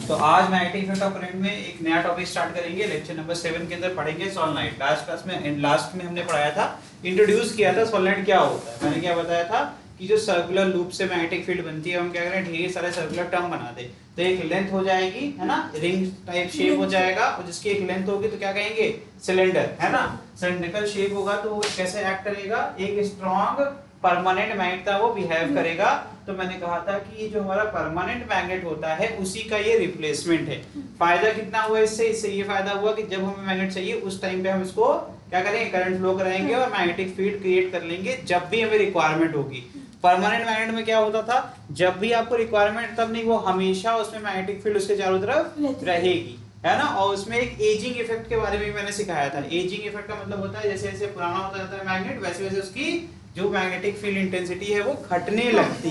तो आज magnetic effect of current में एक नया टॉपिक स्टार्ट करेंगे। लेक्चर नंबर 7 के अंदर पढ़ेंगे सोलेनोइड। लास्ट में हमने पढ़ाया था, इंट्रोड्यूस किया था सोलेनोइड क्या होता है। मैंने क्या बताया था कि जो सर्कुलर लूप से मैग्नेटिक फील्ड बनती है, हम क्या करें, ढेर सारे सर्कुलर टर्म बना दे। तो एक लेंथ हो जाएगी, है ना, रिंग टाइप शेप हो जाएगा, और जिसकी एक लेंथ होगी तो क्या कहेंगे, सिलेंडर, है ना। सिलेंड्रिकल शेप होगा तो वो कैसे एक्ट करेगा, एक स्ट्रॉन्ग परमानेंट मैग्नेट का वो बिहेव करेगा। तो मैंने कहा था कि ये जो हमारा परमानेंट मैग्नेट होता है उसी का ये रिप्लेसमेंट है। फायदा कितना हुआ इससे ये फायदा हुआ कि जब हमें मैग्नेट चाहिए उस टाइम पे हम इसको क्या करेंगे, करंट फ्लो कराएंगे और मैग्नेटिक फील्ड क्रिएट कर लेंगे जब भी हमें रिक्वायरमेंट होगी। परमानेंट मैग्नेट में क्या होता था, जब भी आपको रिक्वायरमेंट तब नहीं, वो हमेशा उसमें मैग्नेटिक फील्ड उसके चारों तरफ रहेगी, है ना। और उसमें एक एजिंग इफेक्ट के बारे में मैंने सिखाया था। एजिंग इफेक्ट का मतलब होता है जैसे जैसे पुराना होता जाता है मैग्नेट, वैसे वैसे उसकी जो मैग्नेटिक फील्ड इंटेंसिटी है वो घटने लगती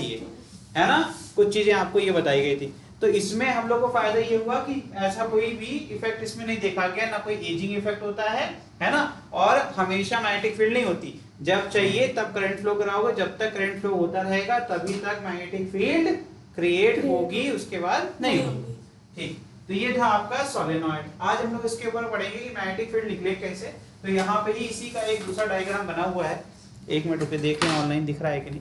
है ना। कुछ चीजें आपको ये बताई गई थी। तो इसमें हम लोग को फायदा ये हुआ कि ऐसा कोई भी इफेक्ट इसमें नहीं देखा गया, ना कोई एजिंग इफेक्ट होता है ना। और हमेशा मैग्नेटिक फील्ड नहीं होती, जब चाहिए तब करंट फ्लो कराओगे, जब तक करंट फ्लो होता रहेगा तभी तक मैग्नेटिक फील्ड क्रिएट होगी, उसके बाद नहीं होगी। ठीक, तो ये था आपका सोलेनोइड। आज हम लोग इसके ऊपर पढ़ेंगे कि मैग्नेटिक फील्ड निकले कैसे। तो यहाँ पे ही इसी का एक दूसरा डायग्राम बना हुआ है, एक मिनट रुपए देखें ऑनलाइन दिख रहा है कि नहीं।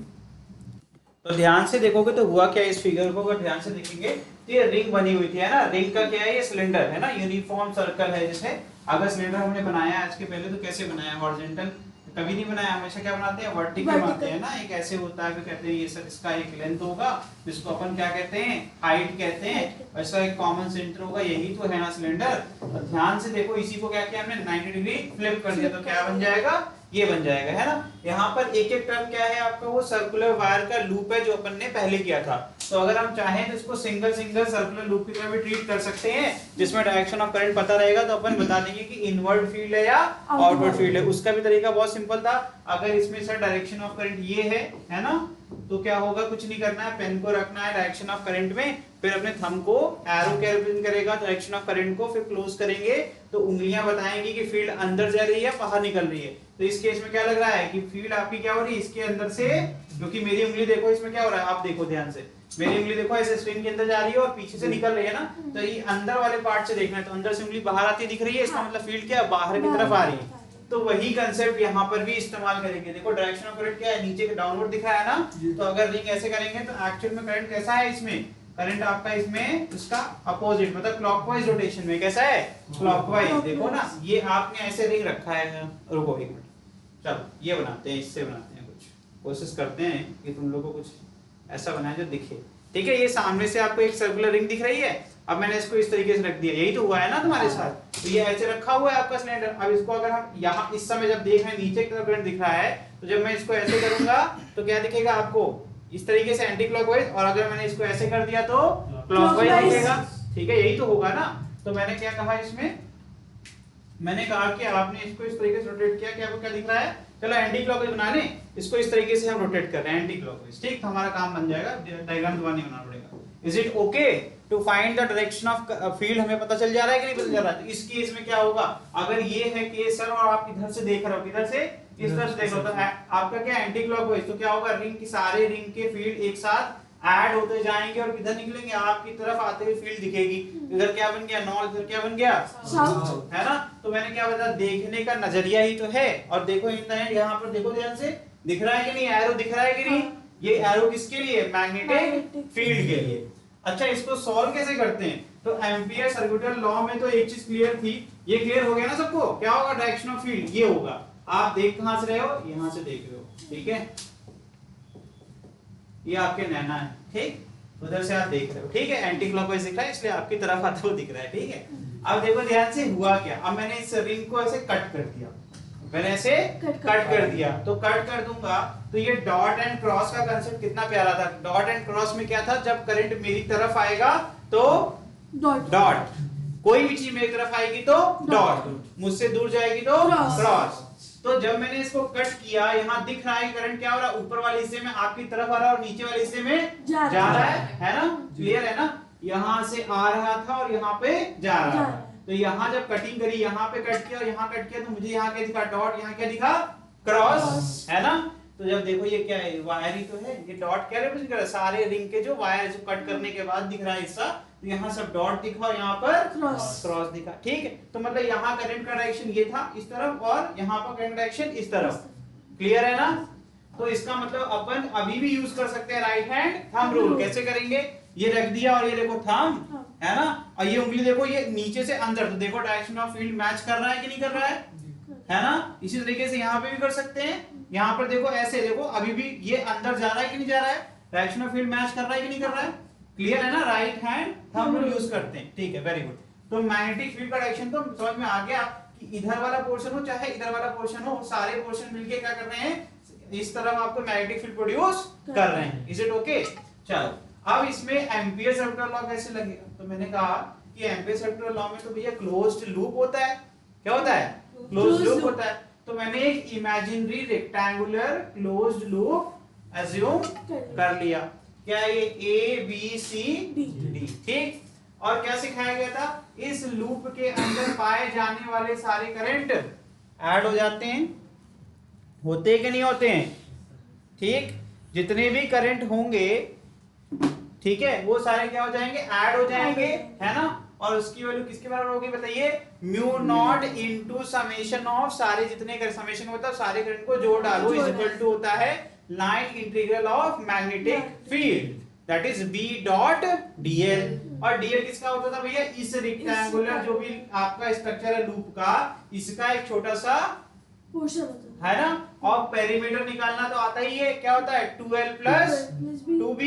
तो ध्यान से देखोगे तो हुआ क्या, इस फिगर को अगर ध्यान से देखेंगे तो ये रिंग बनी हुई थी, है ना। रिंग का क्या है, ये सिलेंडर है ना, यूनिफॉर्म सर्कल है। जैसे अगर सिलेंडर हमने बनाया आज के पहले तो कैसे बनाया, हॉरिजॉन्टल कभी नहीं बनाया, हमेशा क्या बनाते हैं, वर्टिकल बनाते हैं ना। एक ऐसे होता है, कहते हैं ये सर इसका एक लेंथ होगा जिसको अपन क्या कहते हैं, हाइट कहते हैं, और इसका एक कॉमन सेंटर होगा, यही तो है ना सिलेंडर। तो ध्यान से देखो, इसी को क्या किया हमने, 90 डिग्री फ्लिप कर दिया, तो क्या बन जाएगा, ये बन जाएगा, है ना। यहाँ पर एक एक टर्म क्या है आपका, वो सर्कुलर वायर का लूप है जो अपन ने पहले किया था। तो अगर हम चाहें तो इसको सिंगल सिंगल सर्कुलर लूप की तरह भी ट्रीट कर सकते हैं, जिसमें डायरेक्शन ऑफ करंट पता रहेगा तो अपन बता देंगे कि इनवर्ड फील्ड है या आउटवर्ड फील्ड है। उसका भी तरीका बहुत सिंपल था। अगर इसमें सर डायरेक्शन ऑफ करंट ये है ना, तो क्या होगा, कुछ नहीं करना है, पेन को रखना है डायरेक्शन ऑफ करंट में, फिर अपने थंब को एरो के रिप्रेजेंट करेगा डायरेक्शन ऑफ करंट को, फिर क्लोज करेंगे तो उंगलियां बताएंगी कि फील्ड अंदर जा रही है बाहर निकल रही है। तो इस केस में क्या लग रहा है कि फील्ड आपकी क्या हो रही है, इसके अंदर से, क्योंकि मेरी उंगली देखो इसमें क्या हो रहा है, आप देखो ध्यान से, मेरी उंगली देखो ऐसे स्क्रीन के अंदर जा रही है और पीछे से निकल रही है ना। तो ये अंदर वाले पार्ट से देखना है, तो अंदर से उंगली बाहर आती दिख रही है, इसका मतलब फील्ड क्या बाहर की तरफ आ रही है। तो वही कंसेप्ट यहाँ पर भी इस्तेमाल करेंगे। देखो डायरेक्शन ऑफ करंट क्या है, नीचे के डाउनवर्ड दिख रहा है ना, तो अगर रिंग ऐसे करेंगे तो एक्चुअल में करंट कैसा है, इसमें करंट आपका इसमें इसका अपोजिट मतलब क्लॉकवाइज रोटेशन में कैसा है, क्लॉकवाइज। देखो ना, ये आपने ऐसे रिंग रखा है, रुको एक मिनट, चलो ये बनाते हैं, इससे बनाते हैं, कुछ कोशिश करते हैं कि तुम लोगों को कुछ ऐसा बनाए जो दिखे। ठीक है, ये सामने से आपको एक सर्कुलर रिंग दिख रही है, अब मैंने इसको इस तरीके से रख दिया, यही तो हुआ है ना तुम्हारे साथ। तो ये ऐसे रखा हुआ है आपका सिलेंडर। अब इसको अगर हम यहाँ इस समय जब देख रहे हैं नीचे की तरफ करंट दिख रहा है, तो जब मैं इसको ऐसे करूंगा तो क्या दिखेगा आपको, इस तरीके से एंटी क्लॉकवाइज, और अगर मैंने इसको ऐसे कर दिया तो क्लॉकवाइज दिखेगा। ठीक है, यही तो होगा ना। तो मैंने क्या कहा इसमें, मैंने कहा कि आपने इसको इस तरीके से रोटेट किया कि आपको क्या दिख रहा है, चलो एंटी क्लॉकवाइज बनाने, इसको इस तरीके से हम रोटेट कर रहे हैं एंटी क्लॉकवाइज। ठीक, तो हमारा काम बन जाएगा, डायग्राम दोबारा नहीं बनाना पड़ेगा। Is it okay to find the direction of field, हमें पता चल जा रहा है कि नहीं पता चल रहा है। तो इस केस में क्या होगा, अगर ये है केस सर और आप इधर से देख रहे हो, किधर से, इस तरफ से देख रहे हो, तो आपका क्या एंटी क्लॉकवाइज, तो क्या होगा, रिंग की सारे रिंग के फील्ड एक साथ ऐड होते जाएंगे और किधर निकलेंगे, आपकी तरफ आते हुए फील्ड दिखेगी। इधर क्या बन गया, नॉर्थ, इधर क्या बन गया, साउथ, है ना। तो मैंने क्या बताया, देखने का नजरिया ही तो है। और देखो इन द एंड यहाँ पर देखो ध्यान से, दिख रहा है कि नहीं, एरो दिख रहा है कि नहीं, ये एरो किसके लिए, मैग्नेटिक फील्ड के लिए। अच्छा, इसको सॉल्व कैसे करते हैं, तो एम्पियर सर्कुलर लॉ में तो एक चीज क्लियर थी, ये क्लियर हो गया ना सबको, क्या होगा, डायरेक्शन ऑफ फील्ड ये होगा। आप देख कहां से रहे हो, यहां से देख रहे हो, ठीक है, ये आपके नैना है, ठीक, उधर से आप देख रहे हो, ठीक है, एंटी क्लॉकवाइज दिख रहा है इसलिए आपकी तरफ आते हुए दिख रहा है, ठीक है। अब देखो ध्यान से हुआ क्या, अब मैंने इस रिंग को ऐसे कट कर दिया, मैंने ऐसे कट कर दिया, तो कट कर दूंगा तो ये डॉट एंड क्रॉस का कांसेप्ट कितना प्यारा था। डॉट एंड क्रॉस में क्या था, जब करंट मेरी तरफ आएगा तो डॉट, कोई भी चीज मेरी तरफ आएगी तो डॉट, मुझसे दूर जाएगी तो क्रॉस। तो जब मैंने इसको कट किया, यहाँ दिख रहा है करंट क्या हो रहा है, ऊपर वाले हिस्से में आपकी तरफ आ रहा है और नीचे वाले हिस्से में जा रहा है ना, क्लियर है ना। यहाँ से आ रहा था और यहाँ पे जा रहा था। तो यहाँ जब कटिंग करी, यहाँ पे कट किया और यहाँ कट किया, तो मुझे यहाँ क्या दिखा, डॉट, यहाँ क्या दिखा, क्रॉस, है ना। तो जब देखो ये क्या है, वायर ही तो है, ये डॉट क्या रिप्रेजेंट कर रहा है, सारे रिंग के जो वायर जो कट करने के बाद दिख रहा है हिस्सा, तो यहाँ सब डॉट दिखा और यहाँ पर क्रॉस दिखा। ठीक है, तो मतलब यहाँ करंट का डायरेक्शन ये था इस तरफ और यहाँ पर करंट डायरेक्शन इस तरफ। क्लियर है ना? तो इसका मतलब अपन अभी भी यूज कर सकते हैं राइट हैंड थंब रूल। कैसे करेंगे? ये रख दिया और ये देखो थंब, है ना, और ये उंगली देखो ये नीचे से अंदर, तो देखो डायरेक्शन ऑफ फील्ड मैच कर रहा है कि नहीं कर रहा है ना? इसी तरीके से यहाँ पे भी कर सकते हैं। यहाँ पर देखो ऐसे, देखो अभी भी ये अंदर जा रहा है कि नहीं जा रहा है? डायरेक्शन ऑफ फील्ड मैच कर रहा है कि नहीं कर रहा है? क्लियर है ना? Right hand thumb rule use करते हैं। ठीक है, वेरी गुड। तो मैग्नेटिक फील्ड का डायरेक्शन तो समझ में आ गया कि इधर वाला पोर्शन हो चाहे इधर वाला पोर्शन हो, सारे पोर्शन मिलके क्या कर रहे हैं? इस तरफ आपको मैग्नेटिक फील्ड प्रोड्यूस कर रहे हैं। Is it okay? चलो, अब इसमें एम्पियर सर्कुलर लॉ कैसे लगेगा? तो मैंने कहा कि एम्पियर सर्कुलर लॉ में तो भैया क्लोज्ड लूप होता है। क्या होता है? क्लोज्ड लूप होता है। तो मैंने एक imaginary rectangular closed loop assume कर लिया। क्या ये ए बी सी डी, ठीक। और क्या सिखाया गया था? इस लूप के अंदर पाए जाने वाले सारे करंट ऐड हो जाते हैं। होते हैं कि नहीं होते हैं? ठीक, जितने भी करंट होंगे, ठीक है, वो सारे क्या हो जाएंगे? ऐड हो जाएंगे, है ना? और उसकी वैल्यू किसके बराबर होगी बताइए? Mu naught into summation of सारे जितने कर, समेशन मतलब सारे करंट को जोड़ डालो, इज इक्वल टू होता है line integral of magnetic field, that is B dot DL. और डीएल किसका होता था भैया? इस रेक्टेंगुलर जो भी आपका स्ट्रक्चर है लूप का, इसका एक छोटा सा पोर्शन होता है ना? और पेरीमीटर निकालना तो आता ही है। क्या होता है? 2l plus 2b।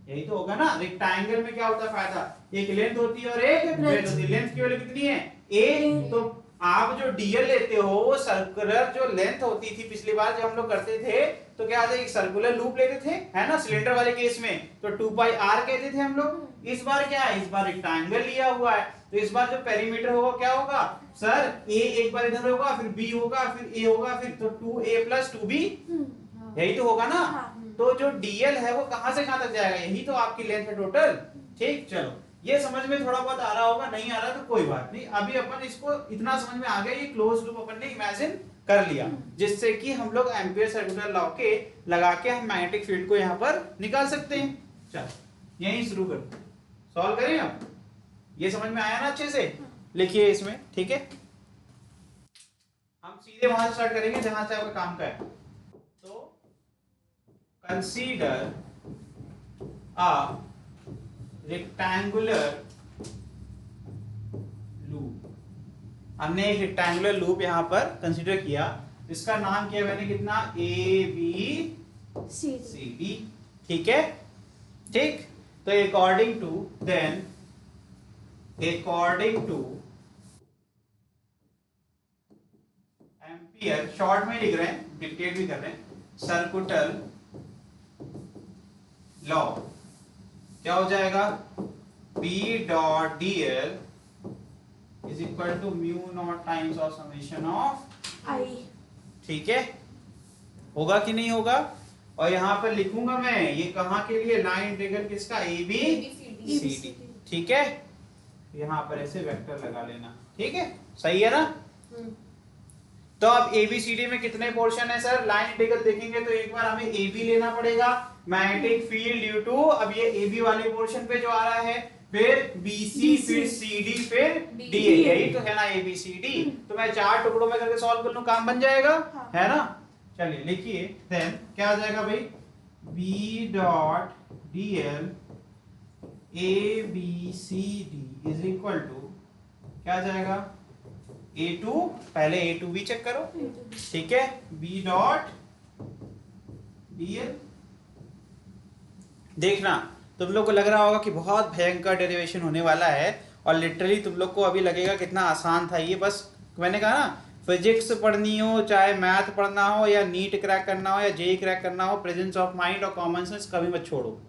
यही तो होगा ना? रेक्टेंगल में क्या होता है फायदा? एक लेंथ होती है और एक ब्रेथ होती है। लेंथ की वैल्यू कितनी है? a। तो आप जो डीएल लेते हो वो सर्कुलर जो लेंथ होती थी, पिछली बार जब हम लोग करते थे तो क्या था? एक सर्कुलर लूप लेते थे, है ना, सिलेंडर वाले केस में, तो 2 पाई r कहते थे हम लोग। इस बार क्या है? इस बार रेक्टेंगल लिया हुआ है, तो इस बार जो पेरीमीटर होगा क्या होगा? सर a एक बार इधर होगा, फिर b होगा, फिर a होगा, फिर तो 2a प्लस 2b, यही तो होगा ना? तो जो डीएल है वो कहां से कहां तक जाएगा? यही तो आपकी लेंथ है टोटल। ठीक, चलो ये समझ में थोड़ा बहुत आ रहा होगा, नहीं आ रहा तो कोई बात नहीं। अभी अपन इसको इतना समझ में आ गया, ये क्लोज लूप अपन ने इमेजिन कर लिया, जिससे कि हम लोग एम्पियर सर्कुलर लॉ के लगा के हम मैग्नेटिक फील्ड को यहाँ पर निकाल सकते हैं। चलो यहीं शुरू करते हैं, सॉल्व करें। अब ये समझ में आया ना अच्छे से? लिखिए इसमें, ठीक है। हम सीधे वहां से स्टार्ट करेंगे जहां से आपका काम का है। तो कंसीडर अ रेक्टेंगुलर लूप। हमने एक रेक्टेंगुलर लूप यहां पर कंसीडर किया, इसका नाम किया मैंने कितना? ए बी सी डी, ठीक है। ठीक, तो according to then according to ampere, short में लिख रहे हैं, डिक्टेट भी कर रहे हैं, सर्कुलर लॉ क्या हो जाएगा? B dot dl is equal to mu naught times of summation of I। ठीक है, होगा कि नहीं होगा? और यहां पर लिखूंगा मैं ये कहां के लिए? लाइन इंटीग्रल किसका? ए बी सी डी, ठीक है। यहां पर ऐसे वेक्टर लगा लेना, ठीक है, सही है ना? तो अब एबीसीडी में कितने पोर्शन है सर? लाइन इंटीग्रल देखेंगे तो एक बार हमें एबी लेना पड़ेगा, मैग्नेटिक फील्ड ड्यू टू, अब ये एबी वाले पोर्शन पे जो आ रहा है, फिर बीसी, फिर सीडी, फिर डी, यही तो है ना एबीसीडी। तो मैं 4 टुकड़ों में करके सॉल्व कर लूं, काम बन जाएगा, है ना? चलिए लिखिए, देन क्या आ जाएगा भाई? B dot DL A B C D is equal to क्या आ जाएगा? A2, पहले A2 भी चेक करो, ठीक है, B डॉट dl। देखना तुम लोग को लग रहा होगा कि बहुत भयंकर डेरिवेशन होने वाला है, और लिटरली तुम लोग को अभी लगेगा कितना आसान था ये। बस मैंने कहा ना, फिजिक्स पढ़नी हो, चाहे मैथ पढ़ना हो, या नीट क्रैक करना हो, या जेई क्रैक करना हो, प्रेजेंस ऑफ माइंड और कॉमन सेंस कभी मत छोड़ो,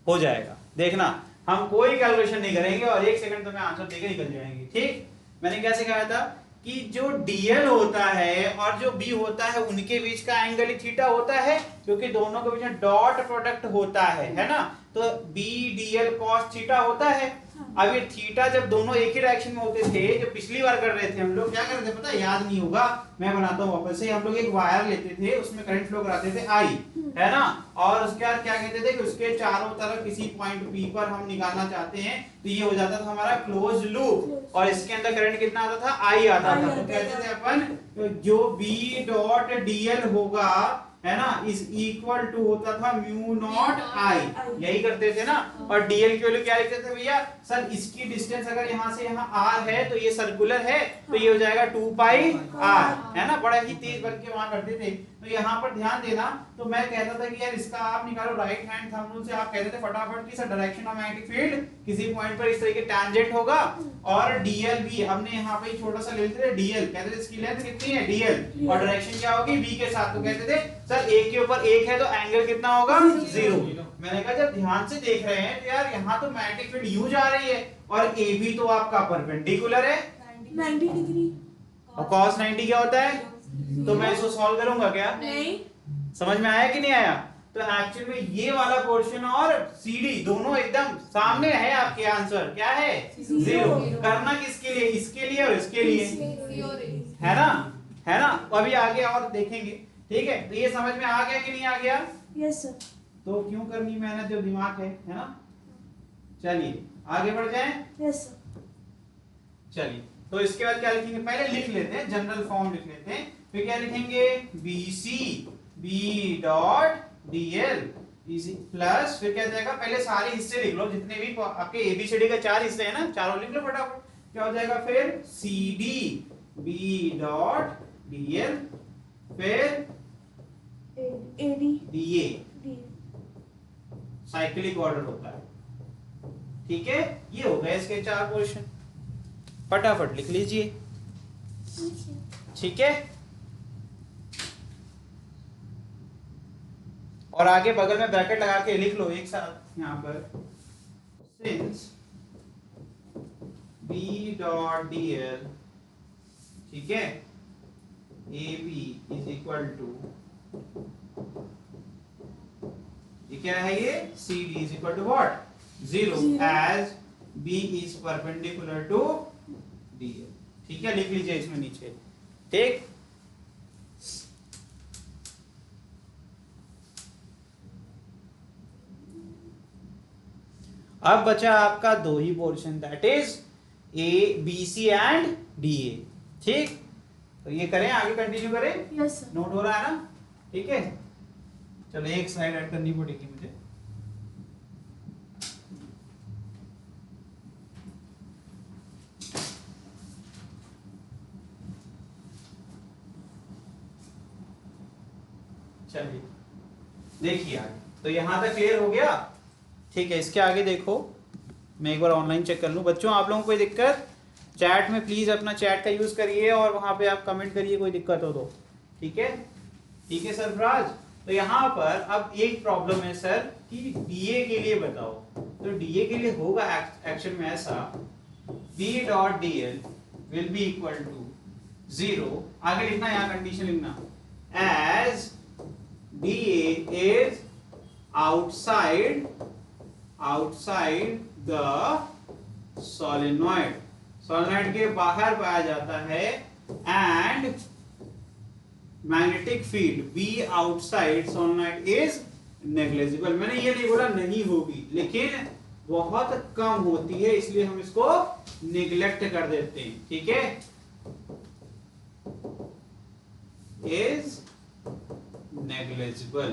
हो जाएगा। देखना हम कोई कैलकुलेशन नहीं करेंगे और 1 सेकंड तुम्हें आंसर देके निकल जाएंगे। ठीक, मैंने क्या सिखाया था कि जो डीएल होता है और जो बी होता है उनके बीच का एंगल ही थीटा होता है, क्योंकि दोनों के बीच में डॉट प्रोडक्ट होता है ना? तो बी डीएल कॉस थीटा होता है, अब ये थीटा जब दोनों एक ही डायरेक्शन में होते थे, जो पिछली बार कर रहे थे हम लोग, क्या कर रहे थे पता है, याद नहीं होगा, मैं बनाता हूँ वापस से। हम लोग एक वायर लेते थे, उसमें करंट फ्लो कराते थे आई, है ना, और उसके बाद क्या कहते थे कि उसके चारों तरफ किसी पॉइंट पी पर हम निकालना चाहते हैं, तो ये हो जाता था हमारा क्लोज लूप, और इसके अंदर करंट कितना आता था, आई आता था। तो कहते थे अपन जो बी डॉट डीएल होगा, है ना, इज इक्वल टू होता था म्यू नॉट आई, यही करते थे ना। और डीएल की वैल्यू क्या लिखते थे भैया, सर इसकी डिस्टेंस अगर यहाँ से यहाँ आर है तो ये सर्कुलर है, तो ये हो जाएगा 2 पाई आर, है ना, बड़ा ही तेज बन के वहां करते थे। तो यहाँ पर ध्यान देना, तो मैं कहता था कि यार इसका आप निकालो राइट हैंड थंब रूल से, आप कहते थे फटाफट कि sir direction of magnetic field किसी पॉइंट पर इस तरीके टैंजेंट होगा, और डीएल भी हमने यहाँ पे छोटा सा ले लेते थे डीएल, कहते थे इसकी लेंथ कितनी है डीएल, और डायरेक्शन क्या होगी बी के साथ, तो कहते थे सर एक के ऊपर एक है तो एंगल कितना होगा 0। मैंने कहा जब ध्यान से देख रहे हैं तो यार यहाँ तो मैग्नेटिक फील्ड यूं जा रही है, और ए भी तो आपका परपेंडिकुलर है 90 डिग्री, और cos 90 क्या होता है, तो मैं इसको सॉल्व करूंगा क्या, नहीं समझ में आया कि नहीं आया। तो एक्चुअल में ये वाला पोर्शन और CD दोनों एकदम सामने है, आपके आंसर क्या है 0। करना किसके लिए, इसके लिए और इसके लिए, है ना, है ना। अभी आगे और देखेंगे, ठीक है। तो ये समझ में आ गया कि नहीं आ गया, यस सर। तो क्यों करनी मेहनत जब दिमाग है ना। चलिए आगे बढ़ जाएं, यस सर। चलिए तो इसके बाद क्या लिखेंगे, पहले लिख लेते हैं, जनरल फॉर्म लिख लेते हैं, फिर क्या लिखेंगे BC B dot DL plus, फिर क्या जाएगा, पहले सारे हिस्से लिख लो जितने भी आपके ABCD का 4 हिस्से हैं ना, चारों लिख लो फटाफट। क्या हो जाएगा फिर CD B डॉट DL, फिर AD DA, साइक्लिक ऑर्डर होता है, ठीक है। ये हो गए इसके 4 पोर्शन, फटाफट लिख लीजिए, ठीक है। और आगे बगल में ब्रैकेट लगा के लिख लो एक साथ यहाँ पर, सिंस B डॉट DL, ठीक है, AB इज इक्वल टू, ये क्या है, ये CD is equal to what 0 as B is perpendicular to DL, ठीक है। लिख लीजिए इसमें नीचे, ठीक। अब बचा आपका 2 ही portion, that is ABC and DA, ठीक। तो ये करें, आगे कंटिन्यू करें, यस सर। नोट हो रहा है ना, ठीक है। चलो एक स्लाइड ऐड करनी पड़ेगी मुझे, चलिए देखिए आगे, तो यहां तक क्लियर हो गया, ठीक है। इसके आगे देखो, मैं एक बार ऑनलाइन चेक कर लूं। बच्चों आप लोगों को कोई दिक्कत, चैट में प्लीज अपना चैट का यूज करिए और वहां पे आप कमेंट करिए कोई दिक्कत हो तो, ठीक है, ठीक है सरफराज। तो यहाँ पर अब एक प्रॉब्लम है सर कि DA के लिए बताओ, तो DA के लिए होगा एक्शन में ऐसा, B dot DL will be equal to 0, आगे लिखना, यहाँ कंडीशन लिखना, as DA is outside the solenoid, solenoid के बाहर पाया जाता है, and magnetic field B outside solenoid is negligible। मैंने ये नहीं बोला नहीं होगी, लेकिन बहुत कम होती है, इसलिए हम इसको निगलेक्ट कर देते हैं, ठीक है। is नेग्लिजिबल,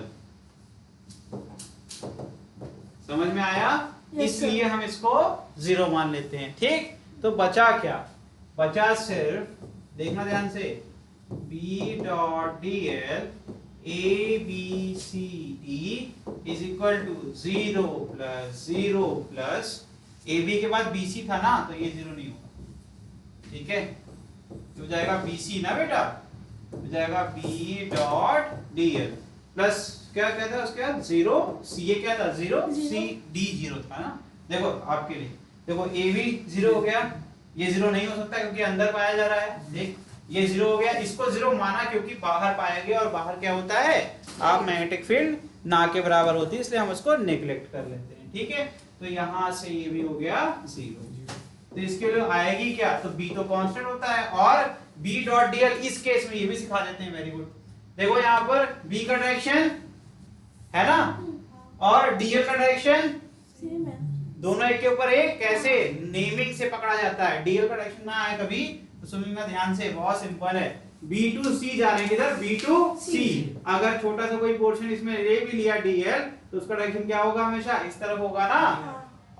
समझ में आया, इसलिए हम इसको 0 मान लेते हैं, ठीक। तो बचा क्या, बचा सिर्फ, देखना ध्यान से, B dot DL ABCD is equal to 0 plus 0 plus, AB के बाद BC था ना, तो ये 0 नहीं होगा, ठीक है। तो जाएगा BC ना बेटा, हो जाएगा B डॉट DL प्लस क्या कहता है उसके बाद 0, ये क्या था 0, CD 0 था ना। देखो आपके लिए, देखो A भी 0 हो गया, ये 0 नहीं हो सकता क्योंकि अंदर पाया जा रहा है, देख ये 0 हो गया, इसको 0 माना क्योंकि बाहर पाया गया, और बाहर क्या होता है, आप मैग्नेटिक फील्ड ना के बराबर होती है, इसलिए हम उसको नेग्लेक्ट कर लेते हैं, ठीक है। तो यहां से ये भी हो गया 0। तो इसके लिए आएगी क्या, तो b तो कांस्टेंट होता है, और b डॉट डीएल इस केस में ये भी सिखा देते हैं, वेरी गुड। देखो यहाँ पर b का डायरेक्शन है ना, और डीएल का डायरेक्शन सेम है। दोनों एक के ऊपर एक, कैसे नेमिंग से पकड़ा जाता है। डीएल का डायरेक्शन ना आए कभी तो सुनिएगा ध्यान से, बहुत सिंपल है। बी टू सी जा रहे हैं, इधर बी टू सी, अगर छोटा सा कोई पोर्शन इसमें ले भी लिया डीएल तो उसका डायरेक्शन क्या होगा, हमेशा इस तरफ होगा ना,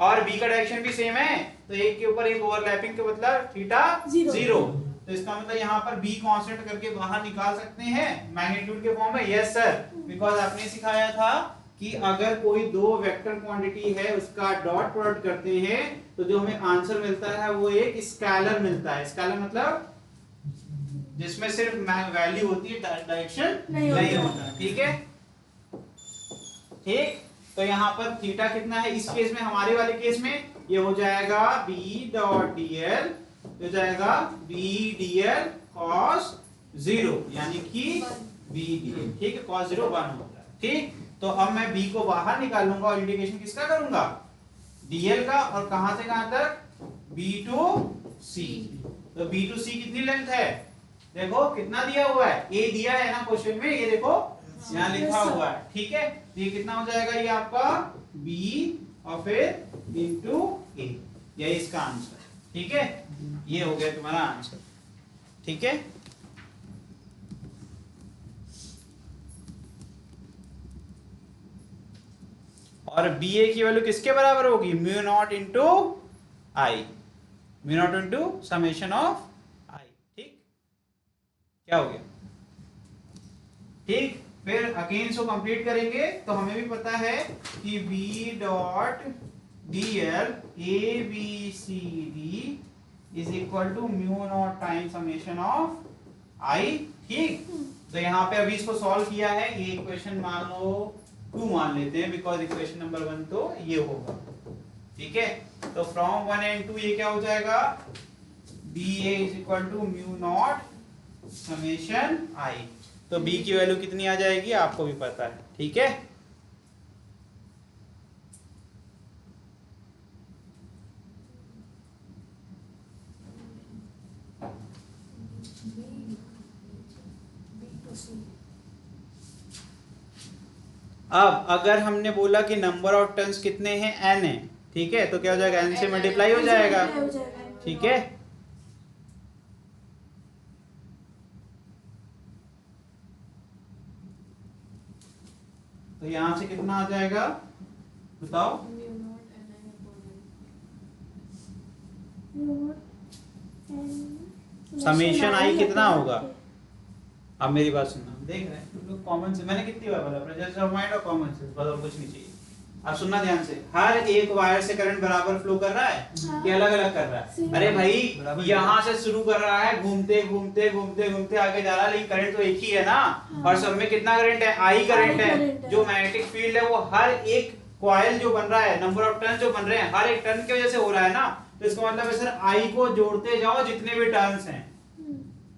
और बी का डायरेक्शन भी सेम है, तो एक के ऊपर एक ओवरलैपिंग के मतलब थीटा जीरो। तो इसका मतलब यहाँ पर बी कांस्टेंट करके बाहर निकाल सकते हैं मैग्नीट्यूड के फॉर्म में। यस सर, बिकॉज आपने सिखाया था कि अगर कोई दो वेक्टर क्वांटिटी है उसका डॉट प्रोडक्ट करते हैं तो जो हमें आंसर मिलता है वो एक स्केलर मिलता है। स्केलर मतलब जिसमें सिर्फ वैल्यू होती है, डायरेक्शन नहीं होता। ठीक है, ठीक। तो यहाँ पर थीटा कितना है इस केस में, हमारे वाले केस में ये हो जाएगा b डॉट dl, हो जाएगा b dl cos 0, यानी कि b dl, ठीक है, cos 0 1 होता है। ठीक, तो अब मैं b को बाहर निकालूंगा और इंटीग्रेशन किसका करूंगा, dl का, और कहां से कहां तक, b टू c। तो b टू c कितनी लेंथ है, देखो कितना दिया हुआ है, a दिया है ना क्वेश्चन में, ये देखो यहाँ लिखा हुआ है। ठीक है, ये कितना हो जाएगा, ये आपका b और फिर इंटू a, यही इसका आंसर। ठीक है, ये हो गया तुम्हारा आंसर। ठीक है, और बी ए की वैल्यू किसके बराबर होगी, mu naught into I, mu naught into summation of I. ठीक, क्या हो गया, ठीक। फिर अगेन इसको कंप्लीट करेंगे तो हमें भी पता है कि b dot dl a b c d is equal to mu naught time summation of i। ठीक, तो यहाँ पे अभी इसको सॉल्व किया है, ये इक्वेशन मान लो 2 मान लेते हैं, बिकॉज इक्वेशन नंबर 1 तो ये होगा। ठीक है, तो फ्रॉम 1 एंड 2 ये क्या हो जाएगा, B A is equal to mu naught summation I. तो b की वैल्यू कितनी आ जाएगी आपको भी पता है। ठीक है, अब अगर हमने बोला कि नंबर ऑफ टर्न्स कितने हैं, n है, ठीक है, तो क्या हो जाएगा, n से मल्टीप्लाई हो जाएगा। ठीक है, तो यहां से कितना आ जाएगा बताओ, समेशन आई कितना होगा। अब मेरी बात सुनना, देख रहे हैं तुम लोग कॉमन से, मैंने कितनी बार बोला प्रेजेंस ऑफ माइंड और कॉमन सेंस, बस और कुछ नहीं चाहिए। अब सुनना ध्यान से, हर एक वायर से करंट बराबर फ्लो कर रहा है कि अलग अलग कर रहा है, अरे भाई यहाँ से शुरू कर रहा है, घूमते घूमते घूमते घूमते आगे जा रहा है, लेकिन करंट तो एक ही है ना, और सब में कितना करंट है, आई करंट है। जो मैग्नेटिक फील्ड है वो हर एक कॉइल जो बन रहा है, नंबर ऑफ टर्न जो बन रहे हैं, हर एक टर्न की वजह से हो रहा है ना, तो इसका मतलब है सर आई को जोड़ते जाओ जितने भी टर्न्स हैं,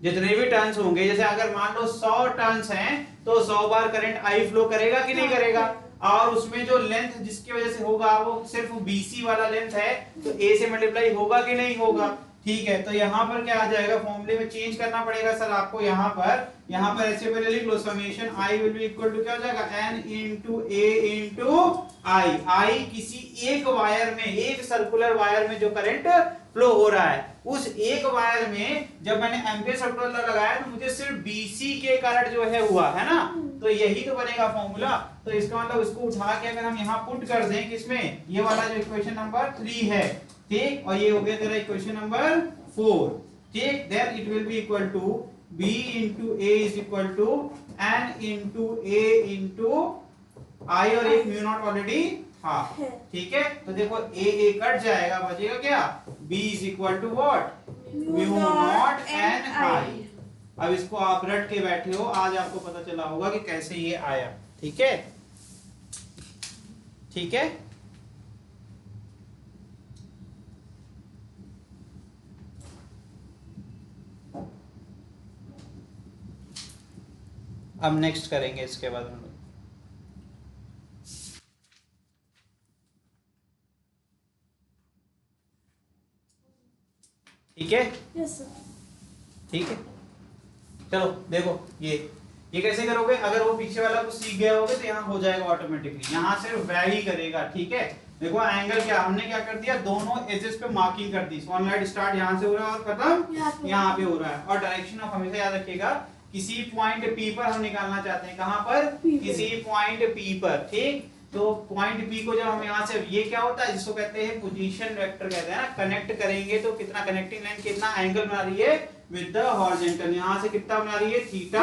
जितने भी टर्न्स होंगे, जैसे अगर मान लो 100 टर्न्स हैं तो 100 बार करंट आई फ्लो करेगा कि नहीं करेगा, और उसमें जो लेंथ जिसकी वजह से होगा वो सिर्फ बीसी वाला लेंथ है, तो ए से मल्टीप्लाई होगा कि नहीं होगा। ठीक है, तो यहाँ पर क्या आ जाएगा, फॉर्मूले में चेंज करना पड़ेगा सर आपको, यहाँ पर ऐसे पहले लिख लो, summation I will be equal to क्या हो जाएगा, n into a into I. I किसी एक वायर में, एक सर्कुलर वायर में जो करंट फ्लो हो रहा है, उस एक वायर में जब मैंने एम्पियर सर्कुलर लगाया तो मुझे सिर्फ बीसी के करंट जो है हुआ है ना, तो यही तो बनेगा फॉर्मूला। तो इसका मतलब इसको उठा के अगर हम यहाँ पुट कर दें किसमें, ये वाला जो इक्वेशन नंबर 3 है, ठीक, और ये हो गया तेरा इक्वेशन नंबर 4। ठीक, then it will be equal to b into a is equal to n into a into i, और एक म्यू नॉट ऑलरेडी था। ठीक है, तो देखो a कट जाएगा, बचेगा क्या, b is equal to what, mu naught n i। अब इसको आप रट के बैठे हो, आज आपको पता चला होगा कि कैसे ये आया। ठीक है, ठीक है, अब नेक्स्ट करेंगे इसके बाद हम लोग। ठीक है, यस सर। ठीक है। चलो देखो ये कैसे करोगे, अगर वो पीछे वाला कुछ सीख गया होगे तो यहाँ हो जाएगा ऑटोमेटिकली, यहाँ सिर्फ वैरी करेगा। ठीक है, देखो एंगल क्या हमने क्या कर दिया, दोनों एजेस पे मार्किंग कर दी। सनलाइट स्टार्ट यहाँ से हो रहा है और खत्म यहाँ पे हो रहा है। और डायरेक्शन ऑफ हमेशा याद रखिएगा, किसी पॉइंट पी पर हम निकालना चाहते हैं, कहां पर, किसी पॉइंट पी पर। ठीक, तो पॉइंट पी को जब हम यहाँ से, ये क्या होता है जिसको कहते हैं पोजीशन वेक्टर कहते हैं ना, कनेक्ट करेंगे तो कितना कनेक्टिंग लाइन कितना एंगल बना रही है विद द हॉरिजॉन्टल, यहाँ से कितना बना रही है थीटा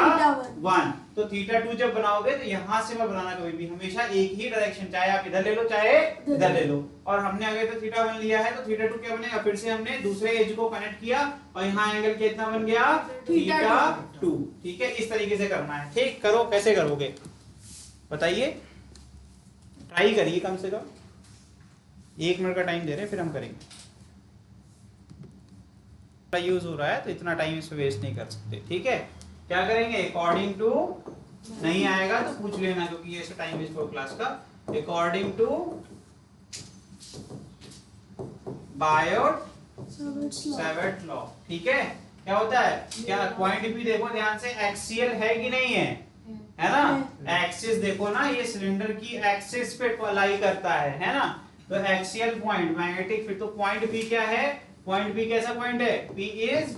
1। तो थीटा 2 जब बनाओगे तो यहाँ से मत बनाना कभी भी, हमेशा एक ही डायरेक्शन, चाहे आप इधर ले लो चाहे इधर ले लो। और हमने अगर तो थीटा 1 लिया है तो थीटा 2 क्या बनेगा, फिर से हमने दूसरे एज को कनेक्ट किया और यहाँ एंगल कितना बन गया थीटा 2। ठीक है, इस तरीके से करना है। ठीक, करो, कैसे करोगे बताइए, ट्राई करिए, कम से कम 1 मिनट का टाइम दे रहे हैं, फिर हम करेंगे। यूज हो रहा है तो इतना टाइम इसमें वेस्ट नहीं कर सकते। ठीक है, क्या करेंगे, अकॉर्डिंग टू, नहीं आएगा तो पूछ लेना क्योंकि ये टाइम वेस्ट हो क्लास का। According to Biot Savart law. ठीक है, क्या होता है, क्या पॉइंट भी देखो ध्यान से, एक्सियल है कि नहीं है ना, एक्सिस देखो ना, ये सिलेंडर की एक्सिस पे लाई करता है ना, तो एक्सियल पॉइंट मैग्नेटिक, फिर तो पॉइंट बी क्या है, पॉइंट बी कैसा पॉइंट है, P is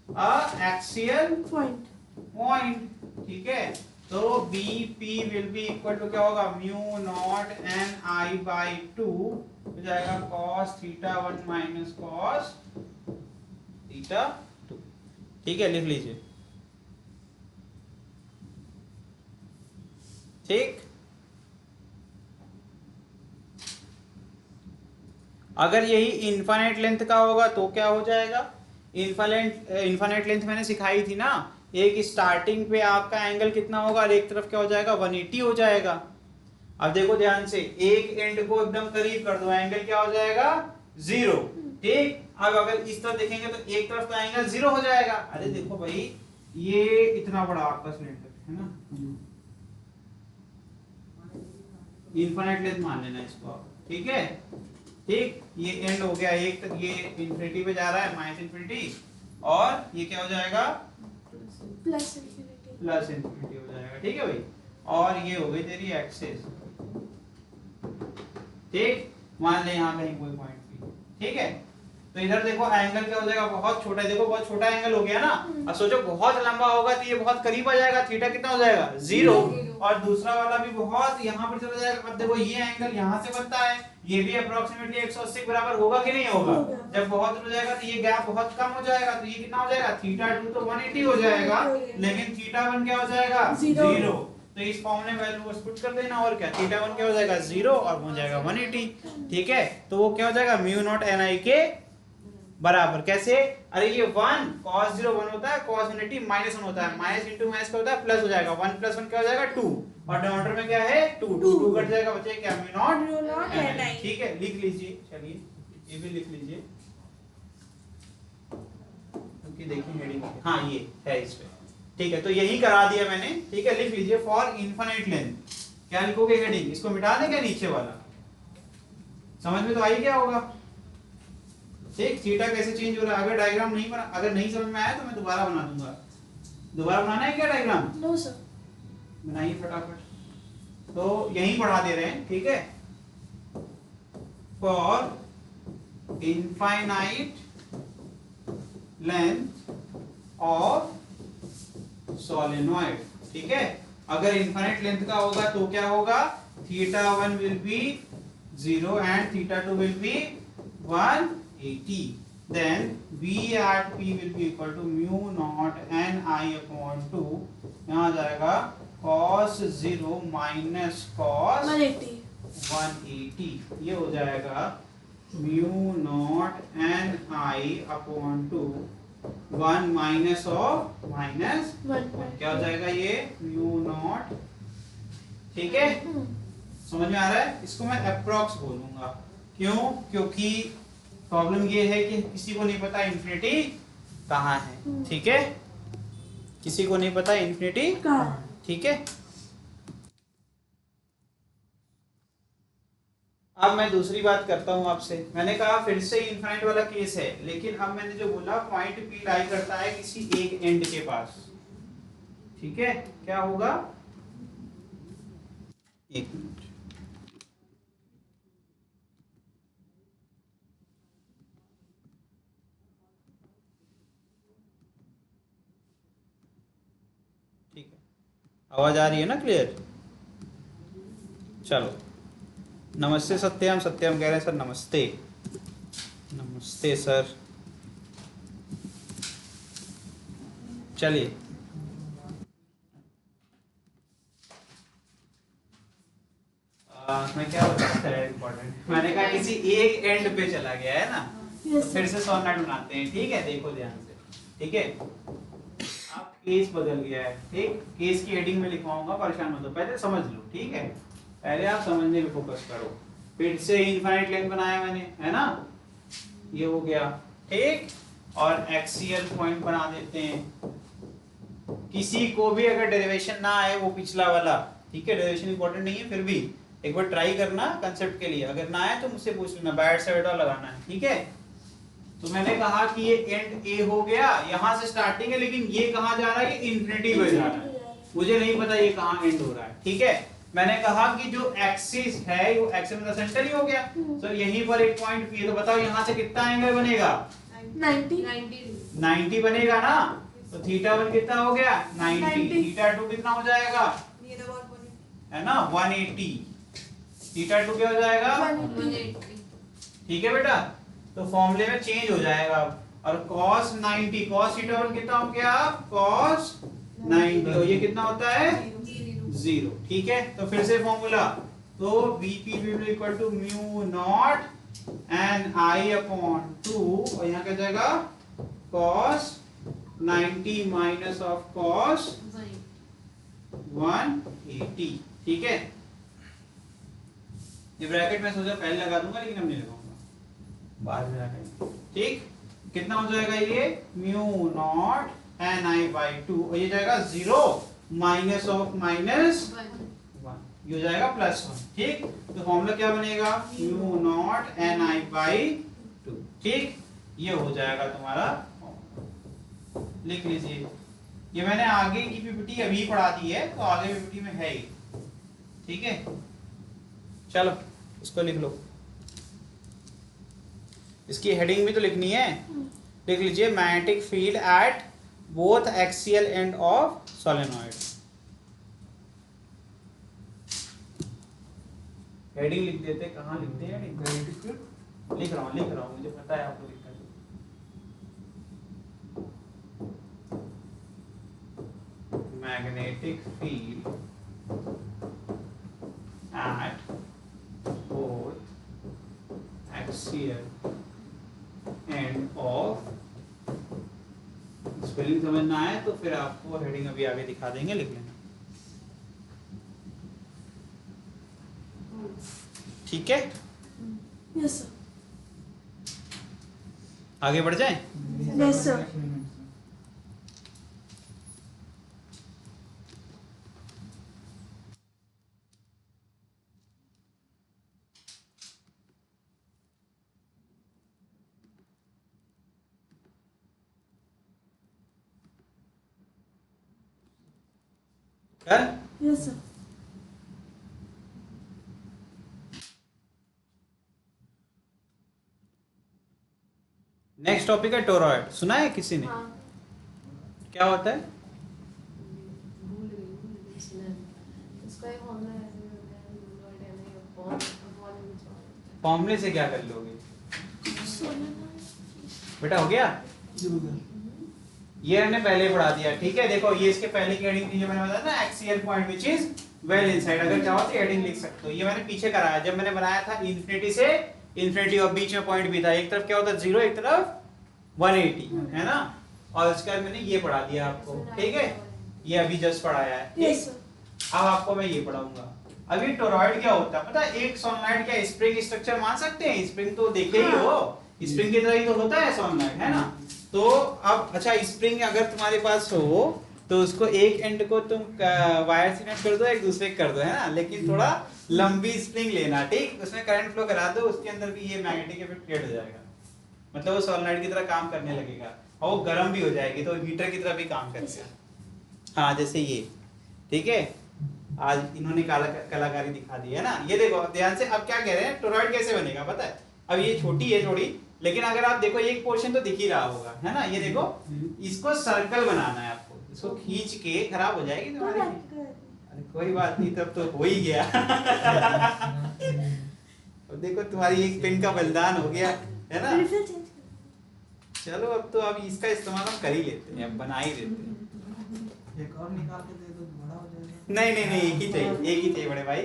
a axial point. ठीक है, तो BP will be equal to क्या होगा, mu naught n I by 2 हो जाएगा cos theta 1 minus cos theta 2। ठीक है, लिख लीजिए। ठीक, अगर यही इनफाइनाइट लेंथ का होगा तो क्या हो जाएगा, इनफाइनाइट लेंथ मैंने सिखाई थी ना, एक स्टार्टिंग पे आपका एंगल कितना होगा और एक तरफ क्या हो जाएगा 180 हो जाएगा। अब देखो ध्यान से, एक एंड को एकदम करीब कर दो, एंगल क्या हो जाएगा 0। ठीक, अब अगर इस तरफ देखेंगे तो एक तरफ तो एंगल 0 हो जाएगा। अरे देखो भाई, ये इतना बड़ा आपका सिलेंडर है ना, इनफाइनाइट लेंथ मान लेना इसको। ठीक है, ठीक, ये एंड हो गया एक तक, ये इंफिनिटी पे जा रहा है माइनस इंफिनिटी, और ये क्या हो जाएगा प्लस इंफिनिटी हो जाएगा। ठीक है भाई, और ये हो गई तेरी एक्सिस। ठीक, मान ले यहाँ कहीं कोई पॉइंट भी। ठीक है, तो इधर देखो एंगल क्या हो जाएगा, बहुत छोटा है, देखो बहुत छोटा एंगल हो गया ना। अब सोचो बहुत लंबा होगा तो ये बहुत करीब आ जाएगा, थीटा कितना हो जाएगा 0, और दूसरा वाला भी बहुत यहाँ पर चला जाएगा। अब देखो ये एंगल यहाँ से बनता है, ये भी अप्रोक्सीमेटली 180 के बराबर होगा कि नहीं होगा, जब बहुत दूर हो जाएगा तो ये गैप बहुत कम हो जाएगा, तो ये कितना हो जाएगा थीटा 2 तो 180 हो जाएगा, लेकिन थीटा 1 क्या हो जाएगा 0। तो इस फॉर्म में वैल्यू को पुट कर देना, और क्या थीटा 1 क्या हो जाएगा 0 और हो जाएगा 180। ठीक है, तो वो क्या हो जाएगा म्यू नॉट एन आई के बराबर, कैसे, अरे ये 1 cos 0 1 होता है, cos 180 माइनस 1 होता है, माइनस इंटू माइनस क्या होता है प्लस हो जाएगा, 1 प्लस 1 क्या हो जाएगा 2, और डिनोमिनेटर में क्या है 2 कट जाएगा, बचेगा क्या म्यू नॉट एन आई। ठीक है, लिख लीजिए, चलिए ये भी लिख लीजिए क्योंकि देखिए हेडिंग, हाँ ये है इस पे। ठीक है, तो यही करा दिया मैंने। ठीक है, लिख लीजिए फॉर इनफिनिट लेंथ, क्या लिखोगे हेडिंग, इसको मिटा दें क्या नीचे वाला, समझ में तो आई क्या होगा। ठीक, थीटा कैसे चेंज हो रहा है, अगर डायग्राम नहीं बना, अगर नहीं समझ में आया तो मैं दोबारा बना दूंगा। दोबारा बनाना है क्या डायग्राम, नो सर, बनाइए फटाफट। तो यही पढ़ा दे रहे हैं। ठीक है, for infinite length of solenoid. ठीक है, अगर इनफाइनाइट लेंथ का होगा तो क्या होगा, theta 1 will be 0 and theta 2 will be 180, then V at P will be equal to mu naught n I upon 2, यहाँ जाएगा cos 0 minus cos 180, ये हो जाएगा mu naught n I upon 2, 1 minus of minus 1, क्या हो जाएगा ये mu naught। ठीक है, समझ में आ रहा है, इसको मैं अप्रॉक्स बोलूंगा, क्यों, क्योंकि प्रॉब्लम ये है कि किसी को नहीं पता इन्फिनिटी कहाँ है। ठीक है, किसी को नहीं पता इन्फिनिटी कहाँ है। ठीक है, अब मैं दूसरी बात करता हूं आपसे। मैंने कहा फिर से इनफाइनाइट वाला केस है, लेकिन अब मैंने जो बोला पॉइंट पी लाई करता है किसी एक एंड के पास, ठीक है? क्या होगा, एक मिनट, ठीक है, आवाज आ रही है ना क्लियर? चलो, नमस्ते सत्यम, सत्यम कह रहे हैं सर नमस्ते। नमस्ते सर। चलिए, मैं क्या बताता है इम्पोर्टेंट, मैंने कहा किसी एक एंड पे चला गया है ना, तो फिर से सॉलिनॉइड बनाते हैं, ठीक है? देखो ध्यान से, ठीक है? अब केस बदल गया है, ठीक? केस की हेडिंग में लिखवाऊंगा, परेशान मत हो, पहले समझ लो, ठीक है? पहले आप समझने पे फोकस करो। फिर से इनफाइनाइट लेंथ बनाया मैंने, है ना? ये हो गया, ठीक? और एक्सियल पॉइंट बना देते हैं। किसी को भी अगर डेरिवेशन ना आए, वो पिछला वाला, ठीक है? डेरिवेशन इंपॉर्टेंट नहीं है, फिर भी एक बार ट्राई करना कंसेप्ट के लिए, अगर ना आए तो मुझसे पूछ लेना, बैड से बेटा लगाना है, ठीक है? तो मैंने कहा कि ये एंड ए हो गया, यहां से स्टार्टिंग है, लेकिन ये कहां जा रहा है, ये इंफिनिटी पे जा रहा है, मुझे नहीं पता ये कहां एंड हो रहा है, ठीक है? मैंने कहा कि जो एक्सिस है वो एक्सिस का सेंटर ही हो गया, तो यहीं पर एक पॉइंट पी है, तो बताओ यहां से कितना एंगल बनेगा? 90 बनेगा ना, तो थीटा 1 कितना हो गया? 90, थीटा 2 कितना हो जाएगा? है ना, 180, थीटा 2 क्या हो जाएगा? 180। ठीक है बेटा, तो फॉर्मूले में चेंज हो जाएगा। और cos 90, cos थीटा 1 कितना हो गया? cos 90, और ये कितना होता है? 0, ठीक है? तो फिर से फॉर्मूला, तो Vp will equal to mu naught n I upon 2, और यहाँ क्या जाएगा? cos 90 minus of cos 180, ठीक है? ये ब्रैकेट में सोचा पहले लगा दूंगा, लेकिन अब नहीं लगाऊंगा, बाद में लगाएंगे, ठीक? कितना हो जाएगा ये? Mu naught n I by 2, और ये जाएगा 0 माइनस ऑफ माइनस 1, ये हो जाएगा +1, ठीक? तो फॉर्मूला क्या बनेगा? Mu naught n I by 2, ठीक? ये हो जाएगा तुम्हारा, लिख लीजिए। ये मैंने आगे की पीपीटी अभी पढ़ा दी है, तो आगे पीपीटी में है ही, ठीक है? चलो इसको लिख लो, इसकी हेडिंग भी तो लिखनी है, लिख लीजिए magnetic field at both axial end of solenoid. Heading लिख देते, कहाँ लिखते हैं हेडिंग? लिख रहा हूँ, मुझे पता है आपको लिखना है। Magnetic field at both axial end of, spelling समझना है तो फिर आपको हेडिंग अभी आगे दिखा देंगे, लिख लेना, ठीक है? Yes sir. आगे बढ़ जाएं? Yes sir. कर यस सर। नेक्स्ट टॉपिक है टोरॉइड, सुना है किसी ने? हाँ। क्या होता है? फॉर्मूले से क्या कर लोगे बेटा? हो गया, ये हमने पहले पढ़ा दिया, ठीक है? देखो ये इसके पहले की हेडिंग थी जो मैंने बताया ना, axial point which is well inside, अगर चाहो तो हेडिंग लिख सकते हो। ये मैंने पीछे कराया, जब मैंने बनाया था इंफिनिटी से इंफिनिटी, और बीच में पॉइंट भी था, एक तरफ क्या होता है 0, एक तरफ 180, है ना? और इसके बाद मैंने ये पढ़ा दिया आपको, ठीक है? ये अभी जस्ट पढ़ाया है, यस सर। अब आपको मैं ये पढ़ाऊंगा। अब ये टोरॉइड क्या होता है पता है? एक सोलेनॉइड क्या स्प्रिंग स्ट्रक्चर मान सकते हैं? स्प्रिंग तो देखे ही हो, स्प्रिंग की तरह ही तो होता है सोलेनॉइड, है ना? तो अब अच्छा, स्प्रिंग अगर तुम्हारे पास हो तो उसको एक एंड को तुम वायर से कनेक्ट कर दो, एक दूसरे कर दो, है ना, लेकिन थोड़ा लंबी स्प्रिंग लेना, ठीक, उसमें करंट फ्लो करा दो, उसके अंदर भी ये मैग्नेटिक इफेक्ट क्रिएट हो जाएगा, मतलब वो सोलेनॉइड की तरह काम करने लगेगा और वो गर्म भी हो जाएगी, तो हीटर की तरह भी काम करेगा। हाँ जैसे ये, ठीक है, आज इन्होंने कलाकारी दिखा दी है ना। ये देखो ध्यान से, अब क्या कह रहे हैं, टोरॉइड कैसे बनेगा पता है। अब ये छोटी है थोड़ी, लेकिन अगर आप देखो एक पोर्शन तो दिख ही रहा होगा, है ना, ये देखो, इसको सर्कल बनाना है आपको, इसको खींच के, खराब हो जाएगी तुम्हारी, अरे कोई बात नहीं, तब तो हो ही गया। अब देखो तुम्हारी एक पेन का बलिदान हो गया, है ना। रिफिल चेंज कर। चलो अब तो अब इसका इस्तेमाल हम कर ही लेते हैं, अब बना ही देते हैं। एक और निकाल के दे दो, बड़ा हो जाएगा। नहीं नहीं नहीं, एक ही चाहिए, एक ही चाहिए बड़े भाई।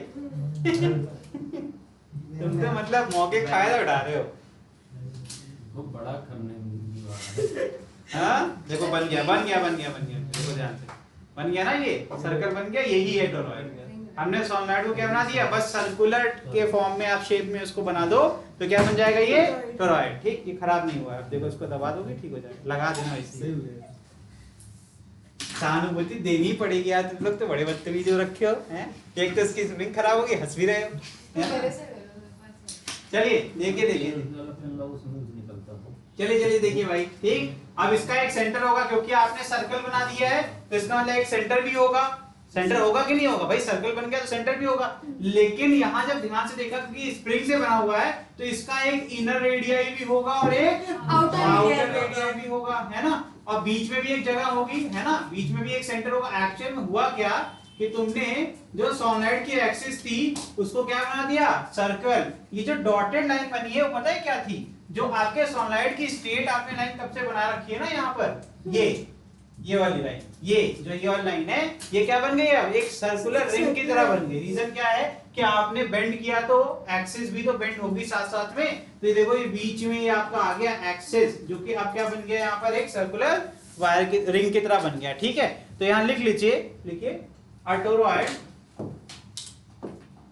तुम तो मतलब मौके का फायदा उठा रहे हो। वो बड़ा करने वाला। हाँ देखो बन गया बन गया बन गया बन गया, देखो ध्यान से बन गया ना, ये सर्कल बन गया, यही है टोरॉइड। हमने सोलेनॉइड को क्या बना दिया, बस सर्कुलर के फॉर्म में आप शेप में उसको बना दो तो क्या बन जाएगा, ये टोरॉइड, ठीक, ये खराब नहीं हुआ है। अब देखो इसको दबा दोगे ठीक हो जाएगा, लगा देना वैसे। सहानुभूति देनी पड़ेगी यार, तुम लोग तो बड़े बदतमीज हो रखे हो हैं। एक तो इसकी स्प्रिंग खराब होगी, हंस भी रहे हो, है ना? चलिए देखिए देखिए चलिए चलिए देखिए भाई, ठीक। अब इसका एक सेंटर होगा, क्योंकि आपने सर्कल बना दिया है तो इसका मतलब एक सेंटर भी होगा। सेंटर होगा कि नहीं होगा भाई, सर्कल बन गया तो सेंटर भी होगा। लेकिन यहाँ जब ध्यान से देखा, क्योंकि स्प्रिंग से बना हुआ है, तो इसका एक इनर रेडियाई भी होगा और एक आउटर रेडियाई भी होगा, है ना। और बीच में भी एक जगह होगी, है ना, बीच में भी एक सेंटर होगा। एक्चुअल में हुआ क्या कि तुमने जो सोलेनॉइड की एक्सिस थी उसको क्या बना दिया, सर्कल। ये जो डॉटेड लाइन बनी है वो पता है क्या थी, जो आपके सोलेनॉइड की स्टेट आपने लाइन कब से बना रखी है ना, यहाँ पर ये वाली लाइन, ये जो ये वाली लाइन है, ये क्या बन गई, अब एक सर्कुलर रिंग की तरह बन गई। रीजन क्या है कि आपने बेंड किया तो एक्सिस भी तो बेंड होगी साथ साथ में। तो ये देखो, ये बीच में ये आपका आ गया एक्सिस, जो कि अब क्या बन गया, यहाँ पर एक सर्कुलर वायर की रिंग की तरह बन गया, ठीक है। तो यहाँ लिख लीजिए, लिखिए टोरॉइड,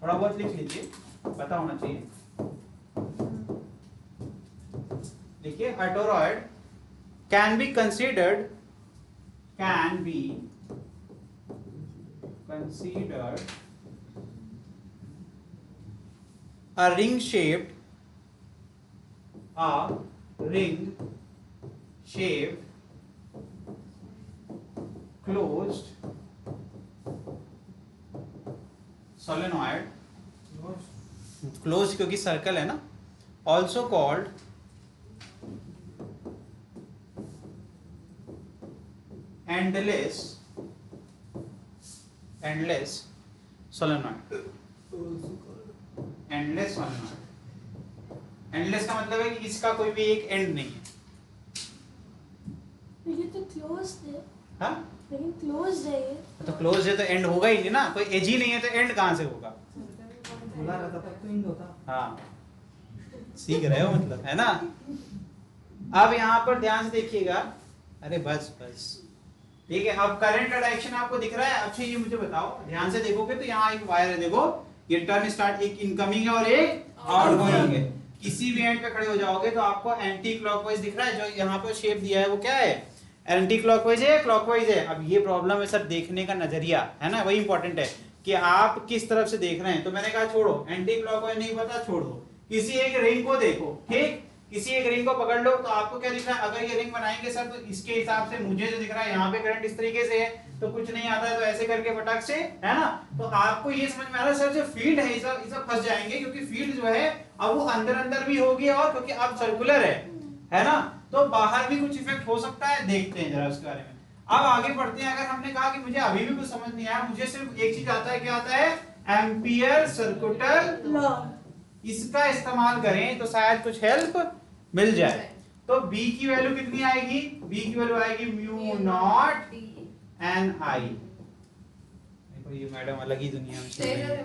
थोड़ा बहुत लिख लीजिए, पता होना चाहिए। देखिए toroid can be considered a ring shaped closed solenoid, closed क्योंकि सर्कल है ना, also called endless solenoid। endless solenoid, endless का मतलब है कि इसका कोई भी एक एंड नहीं है। ये तो क्लोज्ड है। हाँ लेकिन क्लोज्ड है ये। तो क्लोज है तो एंड होगा ही नहीं ना, कोई एज ही नहीं है तो एंड कहाँ से होगा। खुला रहता तब तो इंड होता। हाँ सीख रहे हो मतलब, है ना। अब यहाँ पर ध्यान से देखिएगा, अरे बस बस ठीक है। अब करंट का डायरेक्शन आपको दिख रहा है। अच्छा ये मुझे बताओ, ध्यान से देखोगे तो यहाँ एक वायर है, देखो ये टर्न स्टार्ट, एक इनकमिंग है और एक आउटगोइंग है। किसी भी एंड पे खड़े हो जाओगे तो आपको एंटी क्लॉकवाइज दिख रहा है। जो यहाँ पे शेप दिया है वो क्या है, एंटी क्लॉकवाइज है, क्लॉकवाइज है। अब ये प्रॉब्लम है सर, देखने का नजरिया है ना, वही इंपॉर्टेंट है कि आप किस तरफ से देख रहे हैं। तो मैंने कहा छोड़ो, एंटी क्लॉकवाइज नहीं पता, छोड़ दो, किसी एक रिंग को देखो, ठीक, किसी एक रिंग को पकड़ लो तो आपको क्या दिख रहा है। अगर ये रिंग बनाएंगे सर तो इसके हिसाब से मुझे जो दिख रहा है, यहाँ पे करंट इस तरीके से है तो कुछ नहीं आता है, तो ऐसे करके फटाक से, है ना। तो आपको ये समझ में आ रहा है सर, जो फील्ड है ये सब फंस जाएंगे, क्योंकि फील्ड जो है अब वो अंदर अंदर भी होगी, और क्योंकि अब सर्कुलर है ना, तो बाहर भी कुछ इफेक्ट हो सकता है। देखते हैं जरा उसके बारे में। अब आगे बढ़ते हैं। अगर हमने कहा कि मुझे अभी भी कुछ समझ नहीं आया, मुझे सिर्फ एक चीज आता है, क्या आता है, एम्पियर सर्कुलर लॉ। इसका इस्तेमाल करें तो शायद कुछ हेल्प मिल जाए। तो B की वैल्यू कितनी आएगी, B की वैल्यू आएगी म्यू नॉट एन आई। देखो ये मैडम अलग ही दुनिया में चल रही है,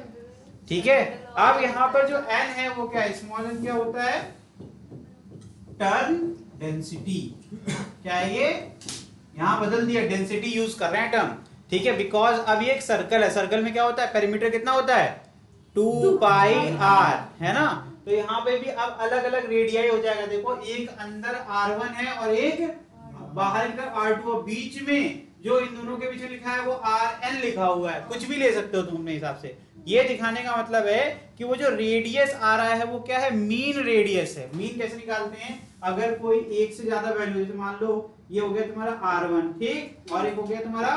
ठीक है। अब यहाँ पर जो n है वो क्या है, स्मॉल n क्या होता है, टर्न डेंसिटी। क्या है ये, यहाँ बदल दिया, डेंसिटी यूज कर रहे हैं टर्म, ठीक है। बिकॉज अब ये एक सर्कल है, सर्कल में क्या होता है, पेरीमीटर कितना होता है, 2 पाई r, है ना। तो यहाँ पे भी अब अलग अलग रेडियाई हो जाएगा। देखो एक अंदर R1 है और एक बाहर की तरफ R2, बीच में जो इन दोनों के पीछे लिखा है वो RN लिखा हुआ है, कुछ भी ले सकते हो तुम अपने हिसाब से। ये दिखाने का मतलब है कि वो जो रेडियस आ रहा है वो क्या है, मीन रेडियस है। मीन कैसे निकालते हैं, अगर कोई एक से ज्यादा वैल्यू, जैसे मान लो ये हो गया तुम्हारा R1, ठीक, और एक हो गया तुम्हारा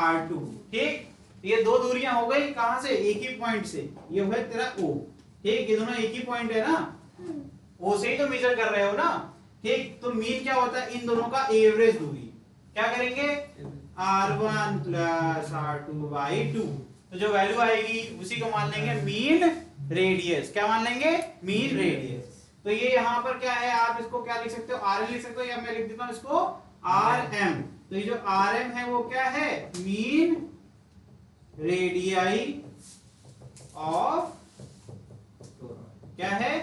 R2, ठीक, ये दो दूरियां हो गई कहां से, एक ही पॉइंट से, ये हो गया तेरा O, ठीक, ये दोनों एक ही पॉइंट है ना, O से ही तो मेजर कर रहे हो ना, ठीक। तो मीन क्या होता है, इन दोनों का एवरेज दूरी, क्या करेंगे, R1 प्लस R2 बाई 2, तो जो वैल्यू आएगी उसी को मान लेंगे मीन रेडियस। क्या मान लेंगे, मीन रेडियस। तो ये यहाँ पर क्या है, आप इसको क्या लिख सकते हो, RN लिख सकते हो, या मैं लिख देता हूँ इसको RM। तो ये जो RM है वो क्या है, मीन रेडियाई ऑफ, क्या है,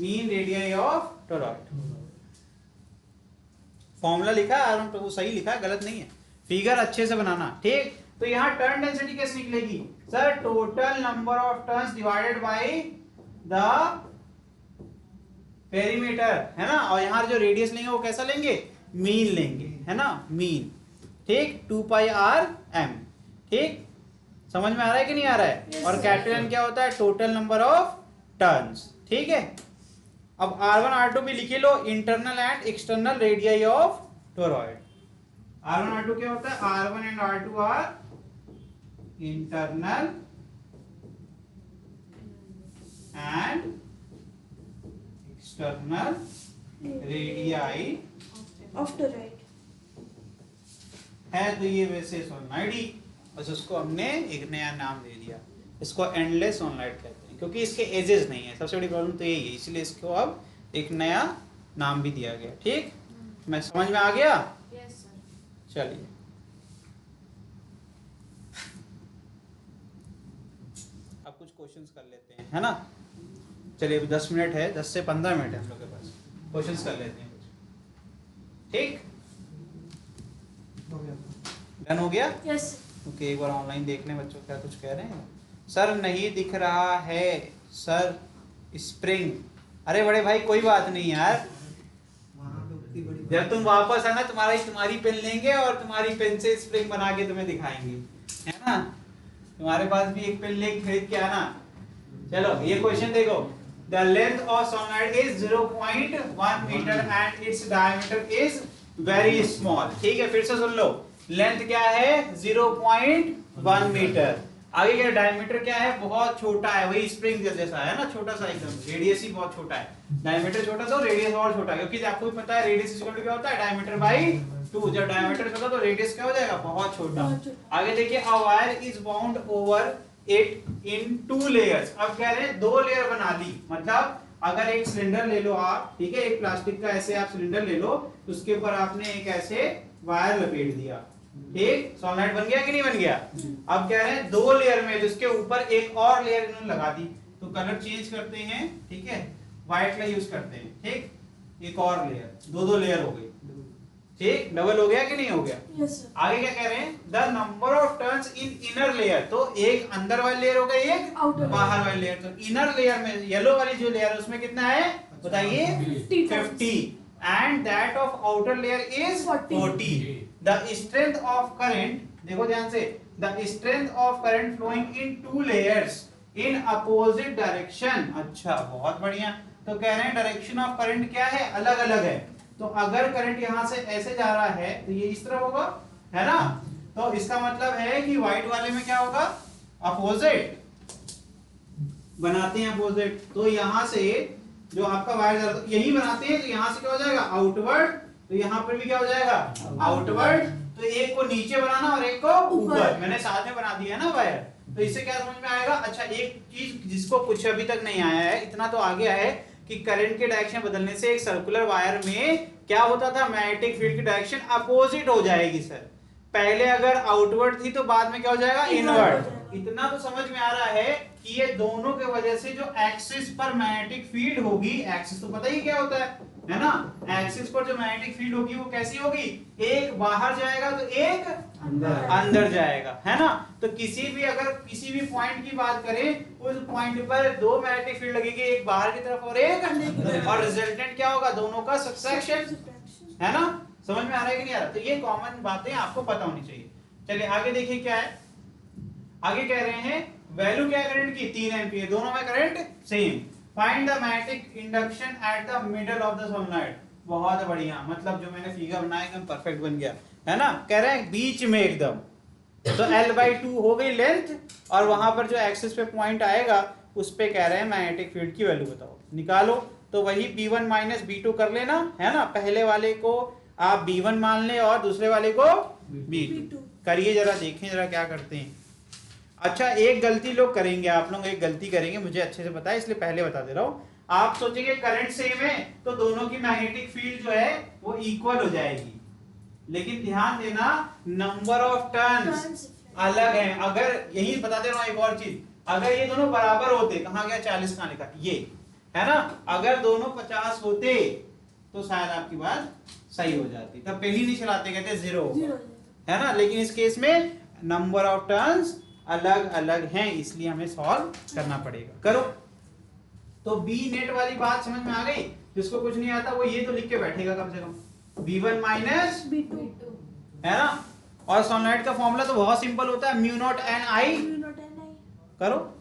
mean radii of toroid. Formula लिखा है, तो वो सही लिखा है, गलत नहीं है। फिगर अच्छे से बनाना, ठीक। तो यहाँ टर्न डेंसिटी कैसे निकलेगी, sir total number of turns divided by the perimeter, है ना, और यहाँ जो रेडियस लेंगे वो कैसा लेंगे, मीन लेंगे, है ना, मीन, ठीक, 2 पाई RM, ठीक, समझ में आ रहा है कि नहीं आ रहा है। Yes, और कैपिटल N क्या होता है, टोटल नंबर ऑफ टर्न्स, ठीक है। अब R1 R2 भी लिखी लो, internal and external radii of toroid. R1 R2 क्या होता है, R1 and R2 are internal and external radii of toroid है। तो ये वैसे सोलनॉइड ही, बस उसको हमने एक नया नाम दे दिया, इसको एंडलेस सोलनॉइड कहते हैं, क्योंकि इसके एजेस नहीं है। सबसे बड़ी प्रॉब्लम तो यही है, इसलिए इसको अब एक नया नाम भी दिया गया, ठीक। मैं समझ में आ गया, यस सर। चलिए अब कुछ क्वेश्चंस कर लेते हैं, है ना। चलिए अभी 10 मिनट है, 10 से 15 मिनट है हम लोग के पास, क्वेश्चंस कर लेते हैं कुछ, ठीक, हो गया। डन हो गया। यस ओके, एक बार ऑनलाइन देख लें बच्चों क्या कुछ कह रहे हैं। सर नहीं दिख रहा है सर स्प्रिंग। अरे बड़े भाई कोई बात नहीं यार, वहाँ पे उतनी बड़ी जब तुम वापस आना तुम्हारी पेन लेंगे और तुम्हारी पेन से स्प्रिंग बना के तुम्हें दिखाएंगे, है ना। तुम्हारे पास भी एक पेन लेके खरीद के आना। चलो ये क्वेश्चन देखो, the length of solenoid is 0.1 metre and its diameter is very small, ठीक है। फिर से सुन लो, लेंथ क्या है 0.1 मीटर, आगे क्या डायमीटर क्या है, बहुत छोटा है, वही स्प्रिंग जैसा है ना, छोटा सा एकदम, रेडियस ही बहुत छोटा है, डायमीटर छोटा तो रेडियस और छोटा है, क्योंकि आपको भी पता है रेडियस इक्वल टू क्या होता है, डायमीटर बाई 2। जब डायमीटर छोटा तो रेडियस क्या हो जाएगा, बहुत छोटा। आगे देखिए, a wire is bound over it in 2 layers. अब कह रहे हैं 2 लेयर बना ली, मतलब अगर एक सिलेंडर ले लो आप, ठीक है, एक प्लास्टिक का ऐसे आप सिलेंडर ले लो, उसके ऊपर आपने एक ऐसे वायर लपेट दिया, ठीक, सोलनॉइड बन गया कि नहीं बन गया। अब कह रहे हैं 2 लेयर में, जिसके ऊपर एक और लेयर इन्होंने लगा दी, तो कलर चेंज करते हैं, ठीक है, व्हाइट का यूज करते हैं, ठीक, एक और लेयर, 2 लेयर हो गई, ठीक, डबल हो गया कि नहीं हो गया। Yes sir. आगे क्या कह रहे हैं, the number of turns in inner layer, तो एक अंदर वाली लेयर हो गई, एक आउटर बाहर वाली लेयर। तो इनर लेयर में येलो वाली जो लेयर है उसमें कितना है बताइए, 50, and that of outer layer is 40। The strength of current, देखो ध्यान से, the strength of current flowing in 2 layers in opposite direction. अच्छा बहुत बढ़िया, तो कह रहे हैं डायरेक्शन ऑफ करंट क्या है, अलग अलग है। तो अगर करंट यहां से ऐसे जा रहा है तो ये इस तरफ होगा, है ना, तो इसका मतलब है कि व्हाइट वाले में क्या होगा, अपोजिट बनाते हैं, अपोजिट। तो यहां से जो आपका वायर जा रहा है यही बनाते हैं, तो यहां से क्या हो जाएगा आउटवर्ड, तो यहां पर भी क्या हो जाएगा आउटवर्ड। तो एक को नीचे बनाना और एक को ऊपर, मैंने साथ में बना दिया है ना वायर। तो इससे क्या समझ में आएगा, अच्छा एक चीज जिसको कुछ अभी तक नहीं आया है, इतना तो आ गया है कि करंट के डायरेक्शन बदलने से एक सर्कुलर वायर में क्या होता था, मैग्नेटिक फील्ड की डायरेक्शन अपोजिट हो जाएगी सर। पहले अगर आउटवर्ड थी तो बाद में क्या हो जाएगा, इनवर्ड। इतना तो समझ में आ रहा है कि ये दोनों के वजह से जो एक्सिस पर मैग्नेटिक फील्ड होगी, एक्सिस तो पता ही क्या होता है ना, एक्सिस पर जो मैग्नेटिक फील्ड होगी वो कैसी होगी, एक बाहर जाएगा तो एक अंदर जाएगा, है ना। तो अगर किसी भी पॉइंट की बात करें, उस पॉइंट पर 2 मैग्नेटिक फील्ड लगेगी, एक बाहर की तरफ और एक अंदर, और रिजल्टेंट क्या होगा, दोनों का सबट्रैक्शन, है ना, समझ में आ रहा है कि नहीं आ रहा? तो ये कॉमन बातें आपको पता होनी चाहिए। चलिए आगे देखिए क्या है, आगे कह रहे हैं वैल्यू क्या है करंट की 3 एम्पीयर, दोनों में current same. Find the magnetic induction at the middle of the solenoid. बहुत बढ़िया, मतलब जो मैंने फिगर बनाया एकदम परफेक्ट बन गया है ना। कह रहे हैं बीच में एकदम, तो L/2 हो गई लेंथ, और वहां पर जो एक्सिस पे पॉइंट आएगा उस पे कह रहे हैं मैग्नेटिक फील्ड की वैल्यू बताओ, निकालो। तो वही B1 माइनस B2 कर लेना है ना, पहले वाले को आप B1 मान ले और दूसरे वाले को B2 करिए। जरा देखें जरा क्या करते हैं। अच्छा एक गलती लोग करेंगे, आप लोग एक गलती करेंगे, मुझे अच्छे से पता है इसलिए पहले बता दे रहा हूं। आप सोचेंगे करंट सेम है तो दोनों की मैग्नेटिक फील्ड जो है वो इक्वल हो जाएगी, लेकिन ध्यान देना नंबर ऑफ टर्न्स अलग है। अगर यही बता दे रहा हूं एक और चीज, अगर ये दोनों बराबर होते, कहां गया 40 कहां लिखा ये है ना, अगर दोनों 50 होते तो शायद आपकी बात सही हो जाती, तब पहले नहीं चलाते, कहते 0 है ना। लेकिन इस केस में नंबर ऑफ टर्न्स अलग अलग हैं, इसलिए हमें सॉल्व करना पड़ेगा। करो। तो बी नेट वाली बात समझ में आ गई? जिसको कुछ नहीं आता वो ये तो लिख के बैठेगा कम से कम, B1 माइनस B2 है ना। और सोलेनॉइड का फॉर्मूला तो बहुत सिंपल होता है, म्यू नॉट एन आई। करो।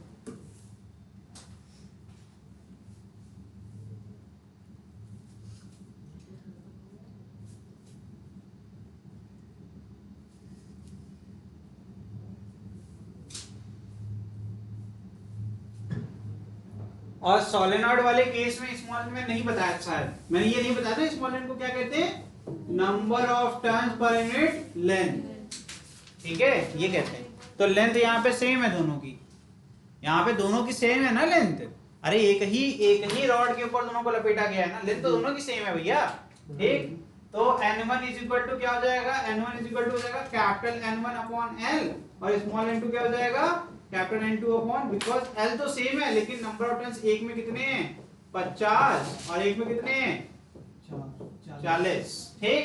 और सोलेनॉइड वाले केस में स्मॉल में नहीं बताया, शायद मैंने ये नहीं बताया था स्मॉल एन को क्या कहते हैं, number of turns per unit length, ठीक है ये कहते हैं। तो लेंथ यहाँ पे सेम है दोनों की, यहाँ पे दोनों की सेम है ना लेंथ। अरे एक ही रॉड के ऊपर दोनों को लपेटा गया है ना, लेंथ तो दोनों की सेम है भैया, ठीक। तो N1 इज इक्वल टू क्या हो जाएगा, N1 इज इक्वल टू हो जाएगा कैपिटल N1 अपॉन L, और स्मॉल n2 क्या हो जाएगा capital N2 upon, because L तो सेम है लेकिन नंबर ऑफ टर्न्स एक में कितने हैं 50 और एक में कितने हैं 40, ठीक।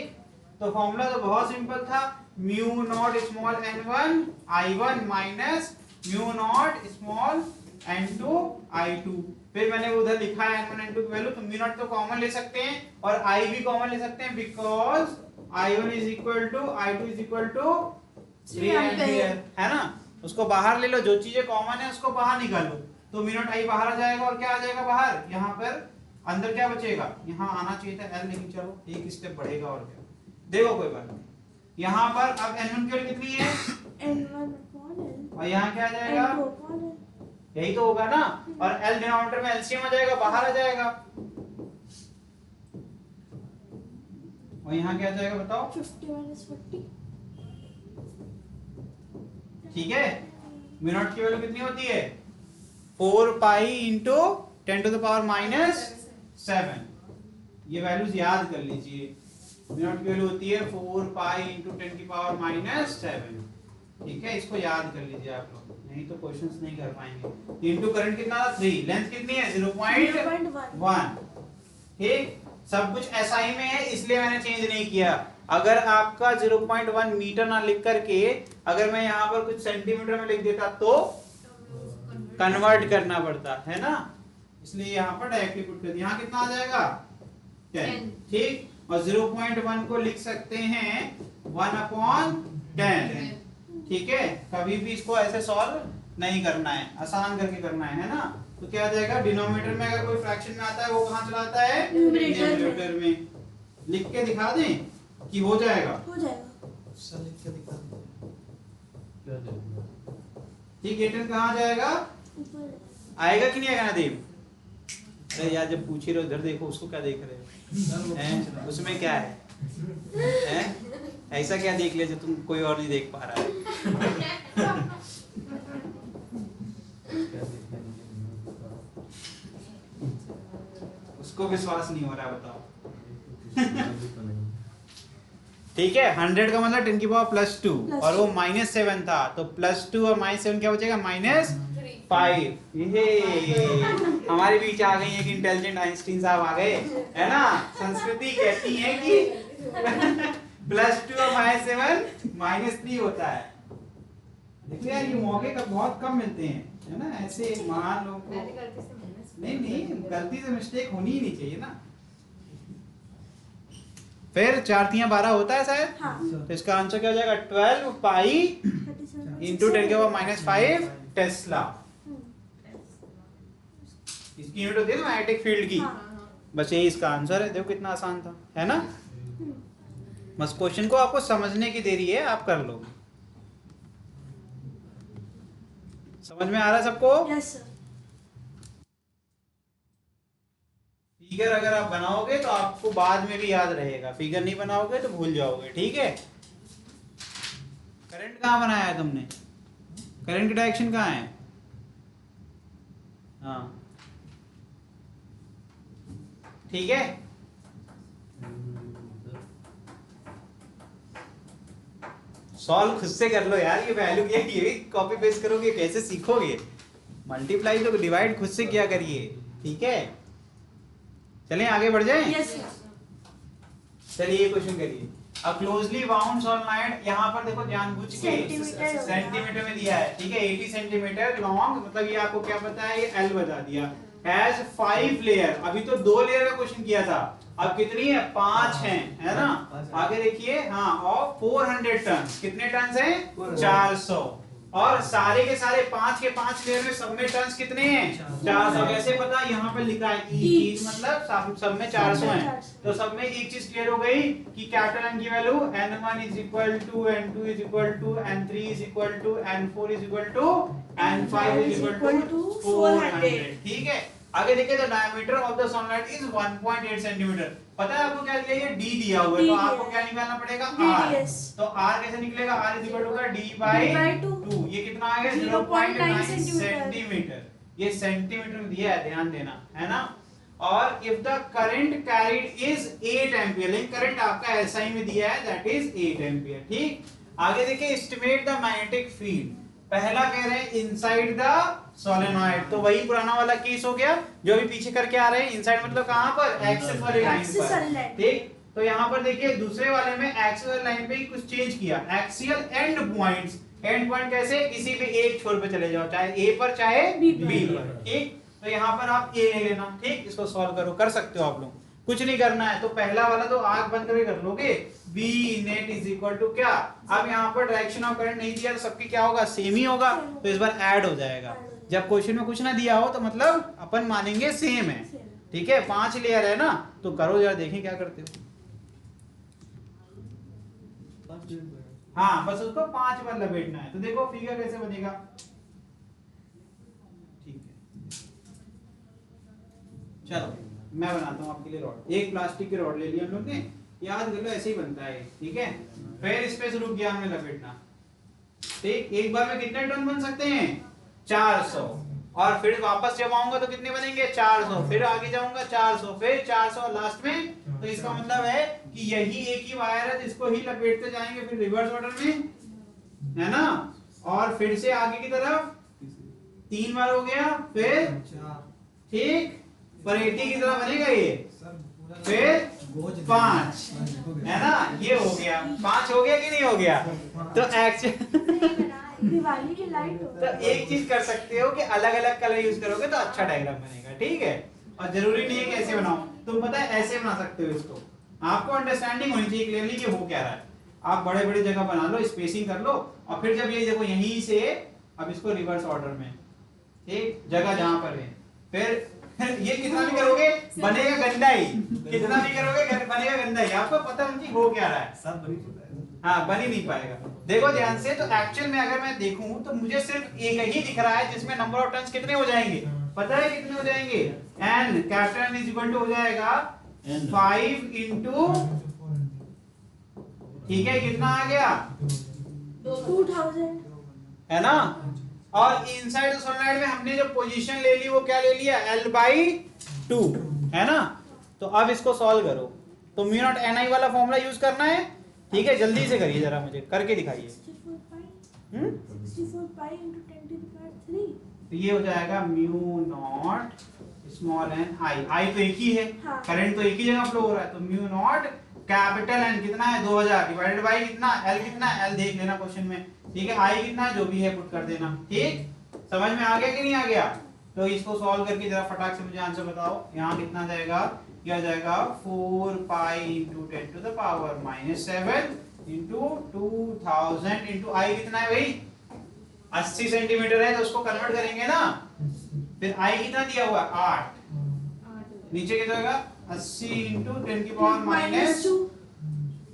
तो फॉर्मूला तो बहुत सिंपल था, mu naught small n1 I1 minus mu naught small n2 I2। फिर मैंने उधर लिखा है n1 n2 की वैल्यू, तो म्यू नॉट तो कॉमन ले सकते हैं और I भी कॉमन ले सकते हैं, because I1 is equal to I2 is equal to 3 ampere है ना। उसको बाहर ले लो, जो चीजें कॉमन है उसको बाहर निकालो, तो म्यू नॉट I बाहर आ जाएगा और क्या आ जाएगा बाहर, यहाँ पर अंदर क्या बचेगा, यहाँ आना चाहिए था L, लेकिन चलो एक स्टेप बढ़ेगा और क्या, देखो कोई बात नहीं। यहाँ पर अब N1 की वैल्यू कितनी है N1 upon L, और यहाँ क्या आ जाएगा, N2 upon L, यही तो होगा ना। और L डिनोमिनेटर में LCM आ जाएगा, बाहर आ जाएगा, और यहाँ क्या आ जाएगा बताओ 50 minus 40, ठीक है। म्यू नॉट की वैल्यू कितनी होती है 4 pi into 10 to the power minus 7, ये वैल्यूज याद कर लीजिए। म्यू नॉट की वैल्यू होती है 4 पाई इंटू 10 की पावर माइनस 7, ठीक है, इसको याद कर लीजिए आप लोग, नहीं तो क्वेश्चंस नहीं कर पाएंगे। इंटू करंट कितना था 3, लेंथ कितनी है 0.1, ठीक। सब कुछ SI में है इसलिए मैंने चेंज नहीं किया। अगर आपका 0.1 मीटर ना लिख करके अगर मैं यहाँ पर कुछ सेंटीमीटर में लिख देता तो कन्वर्ट करना पड़ता है ना, इसलिए यहाँ पर डायरेक्टली पुट कर दिया। यहाँ कितना आ जाएगा 10, ठीक। और 0.1 को लिख सकते हैं 1/10, ठीक है। कभी भी इसको ऐसे सॉल्व नहीं करना है, आसान करके करना है ना। तो क्या आ जाएगा, डिनोमिनेटर में अगर कोई फ्रैक्शन में आता है वो कहाँ चला आता है न्यूमरेटर में। लिख के दिखा दें कि हो जाएगा, लिख के दिखा दो। क्या देखेगा? ठीक। एटन कहाँ जाएगा, आएगा कि नहीं आएगा नदीम? अरे यार जब पूछ ही रहे हो उधर देखो, उसको क्या देख रहे हो हैं? उसमें क्या है हैं? ऐसा क्या देख लिया जो तुम कोई और नहीं देख पा रहा है? क्या देखने उसको विश्वास नहीं हो रहा, बताओ। तो नहीं। ठीक है, 100 का मतलब 10 की पावर +2 और वो -7 था, तो +2 और -7 क्या बचेगा -5। ये हमारे बीच आ गई एक इंटेलिजेंट आइंस्टीन साहब आ गए है ना। संस्कृति कहती है कि +2 और -7 -3 होता है। देखिए यार ये मौके का बहुत कम मिलते हैं है ना, ऐसे महान लोगों को। नहीं गलती से मिस्टेक होनी ही नहीं चाहिए ना। फिर 4 तियां 12 होता है शायद। हाँ तो इसका आंसर क्या हो जाएगा 12 पाई 37 इंटू 10⁻⁵ टेस्ला। इसकी यूनिट होती है ना मैग्नेटिक फील्ड की। हाँ। बस यही इसका आंसर है। देखो कितना आसान था, है ना। बस क्वेश्चन को आपको समझने की देरी है, आप कर लोगे। समझ में आ रहा है सबको? Yes sir. फिगर अगर आप बनाओगे तो आपको बाद में भी याद रहेगा, फिगर नहीं बनाओगे तो भूल जाओगे, ठीक है। करंट कहाँ बनाया है तुमने? करंट की डायरेक्शन कहाँ है? हाँ ठीक है। सॉल्व खुद से कर लो यार, ये वैल्यू क्या है, ये भी कॉपी पेस्ट करोगे कैसे सीखोगे? मल्टीप्लाई तो डिवाइड खुद से किया करिए, ठीक है। चलें आगे बढ़ जाएं। Yes sir. चलिए क्वेश्चन करिए। अ क्लोजली बाउंड सॉलिनॉइड, यहाँ पर देखो जानबूझ के सेंटीमीटर में दिया है, ठीक है। 80 सेंटीमीटर लॉन्ग, मतलब ये आपको क्या पता है, ये L बता दिया। हैज 5 लेयर, अभी तो 2 लेयर का क्वेश्चन किया था, अब कितनी है? 5 हैं, है ना। आगे देखिए, हाँ, और 400 टन, कितने टन है? 400। और सारे के सारे 5 के 5 लेयर में सब में टन कितने हैं? 400। कैसे पता? यहाँ पे लिखा है ईच, मतलब सब में 400 है। तो सब में एक चीज क्लियर हो गई कि कैपिटल N की value N1 is equal to N2 is equal to N3 is equal to N4 is equal to N5 is equal to 400, ठीक है। आगे देखिए, the diameter of the solenoid is 1.8 centimetre. पता है आपको क्या दिया? ये D दिया हुआ है, तो आपको क्या निकालना पड़ेगा? R। तो R कैसे निकलेगा? R is equal to D/2। ये कितना आ गया? 0.9 सेंटीमीटर। ये सेंटीमीटर में दिया है, ध्यान देना, है ना। और if the current carried is 8 ampere, लेकिन करंट आपका एसआई में दिया है, दैट इज 8 एम्पियर, ठीक। आगे देखिए, एस्टिमेट द मैग्नेटिक फील्ड। पहला कह रहे हैं इनसाइड द सोलेनॉइड, तो वही पुराना वाला केस हो गया जो अभी पीछे करके आ रहे हैं। इनसाइड मतलब कहां पर? एक्सिस वाली लाइन पर, ठीक। तो यहां पर देखिए, दूसरे वाले में एक्सियल लाइन पे कुछ चेंज किया, axial and points. And point कैसे? किसी भी एक छोर पे चले जाओ, चाहे ए पर चाहे बी पर, ठीक। तो यहाँ पर आप ए ले लेना, ठीक। इसको सॉल्व करो, कर सकते हो आप लोग, कुछ नहीं करना है। तो पहला वाला तो आंख बंद करके कर लोगे, B net is equal to क्या? अब यहाँ पर डायरेक्शन ऑफ करंट नहीं दिया तो सबकी क्या होगा? सेम ही होगा, तो इस बार ऐड हो जाएगा। जब क्वेश्चन में कुछ ना दिया हो तो मतलब अपन मानेंगे सेम है, ठीक है। 5 लेयर है ना, तो करो जरा, देखें क्या करते हो। हाँ, बस उसको 5 बार लपेटना है। तो देखो फिगर कैसे बनेगा, ठीक है। चलो मैं बनाता हूँ आपके लिए रॉड। एक प्लास्टिक की रॉड ले लिया हम लोग ने, याद कर लो ऐसे ही बनता है, ठीक है। फिर इस पे से रुक गया हमने लपेटना, ठीक। एक बार में कितने टन बन सकते हैं? 400। और फिर वापस जब आऊंगा तो कितने बनेंगे? 400। फिर आगे जाऊंगा 400, फिर 400 लास्ट में। तो इसका मतलब है कि यही एक ही वायर है जिसको ही लपेटते जाएंगे, फिर रिवर्स ऑर्डर में, है ना। और फिर से आगे की तरफ 3 बार हो गया, फिर ठीक परेटी की तरह बनेगा ये, फिर 5, है ना। ये हो गया 5, हो गया कि नहीं हो गया? तो एक्चुअली दिवाली की लाइट तो एक चीज कर सकते हो कि अलग अलग कलर यूज करोगे तो अच्छा डायग्राम बनेगा, ठीक है। और जरूरी नहीं है कि ऐसे बनाओ, तुम पता है ऐसे बना सकते हो इसको। आपको अंडरस्टैंडिंग होनी चाहिए क्लियरली कि हो क्या रहा है। आप बड़े बड़े जगह बना लो, स्पेसिंग कर लो, और फिर जब ये देखो यहीं से अब इसको रिवर्स ऑर्डर में, ठीक, जगह जहां पर है, फिर ये कितना भी करोगे बनेगा गंदा ही, कितना भी करोगे बनेगा गंदा ही। आपको पता है हो क्या रहा है, सब बनी पता है। हाँ, बन ही नहीं पाएगा। देखो ध्यान से, तो एक्चुअल में अगर मैं देखूं तो मुझे सिर्फ एक ही दिख रहा है जिसमें नंबर ऑफ टर्न्स कितने हो जाएंगे? पता है कितने हो जाएंगे? n capital N is equal to हो जाएगा 5 इंटू, ठीक है, कितना आ गया? 2000, है ना। और इनसाइड द सोलेनॉइड में हमने जो पोजीशन ले ली वो क्या ले लिया? L/2, है ना। तो अब इसको सॉल्व करो, तो म्यू नॉट ni वाला फॉर्मूला यूज करना है, ठीक है। जल्दी से करिए, जरा मुझे करके दिखाइए। 64 पाई into 10 to the power 3। तो ये हो जाएगा mu naught small n i तो एक ही है, हाँ। करंट तो एक ही जगह फ्लो हो रहा है, तो म्यू नॉट कैपिटल N कितना है? 2000 डिवाइडेड बाय कितना? L कितना है? L देख लेना क्वेश्चन में, ठीक है। I कितना है? जो भी है पुट कर देना, ठीक। समझ में आ गया कि नहीं आ गया? तो इसको सॉल्व करके जरा फटाक से मुझे आंसर बताओ। यहाँ कितना जाएगा? ये आ जाएगा 4 pi into 10 to the power -7 into 2000 into I कितना है भाई 80 सेंटीमीटर है, तो उसको कन्वर्ट करेंगे ना, फिर आई कितना दिया हुआ है 8, नीचे कितना होगा 80 इंटू 10 की पावर माइनस,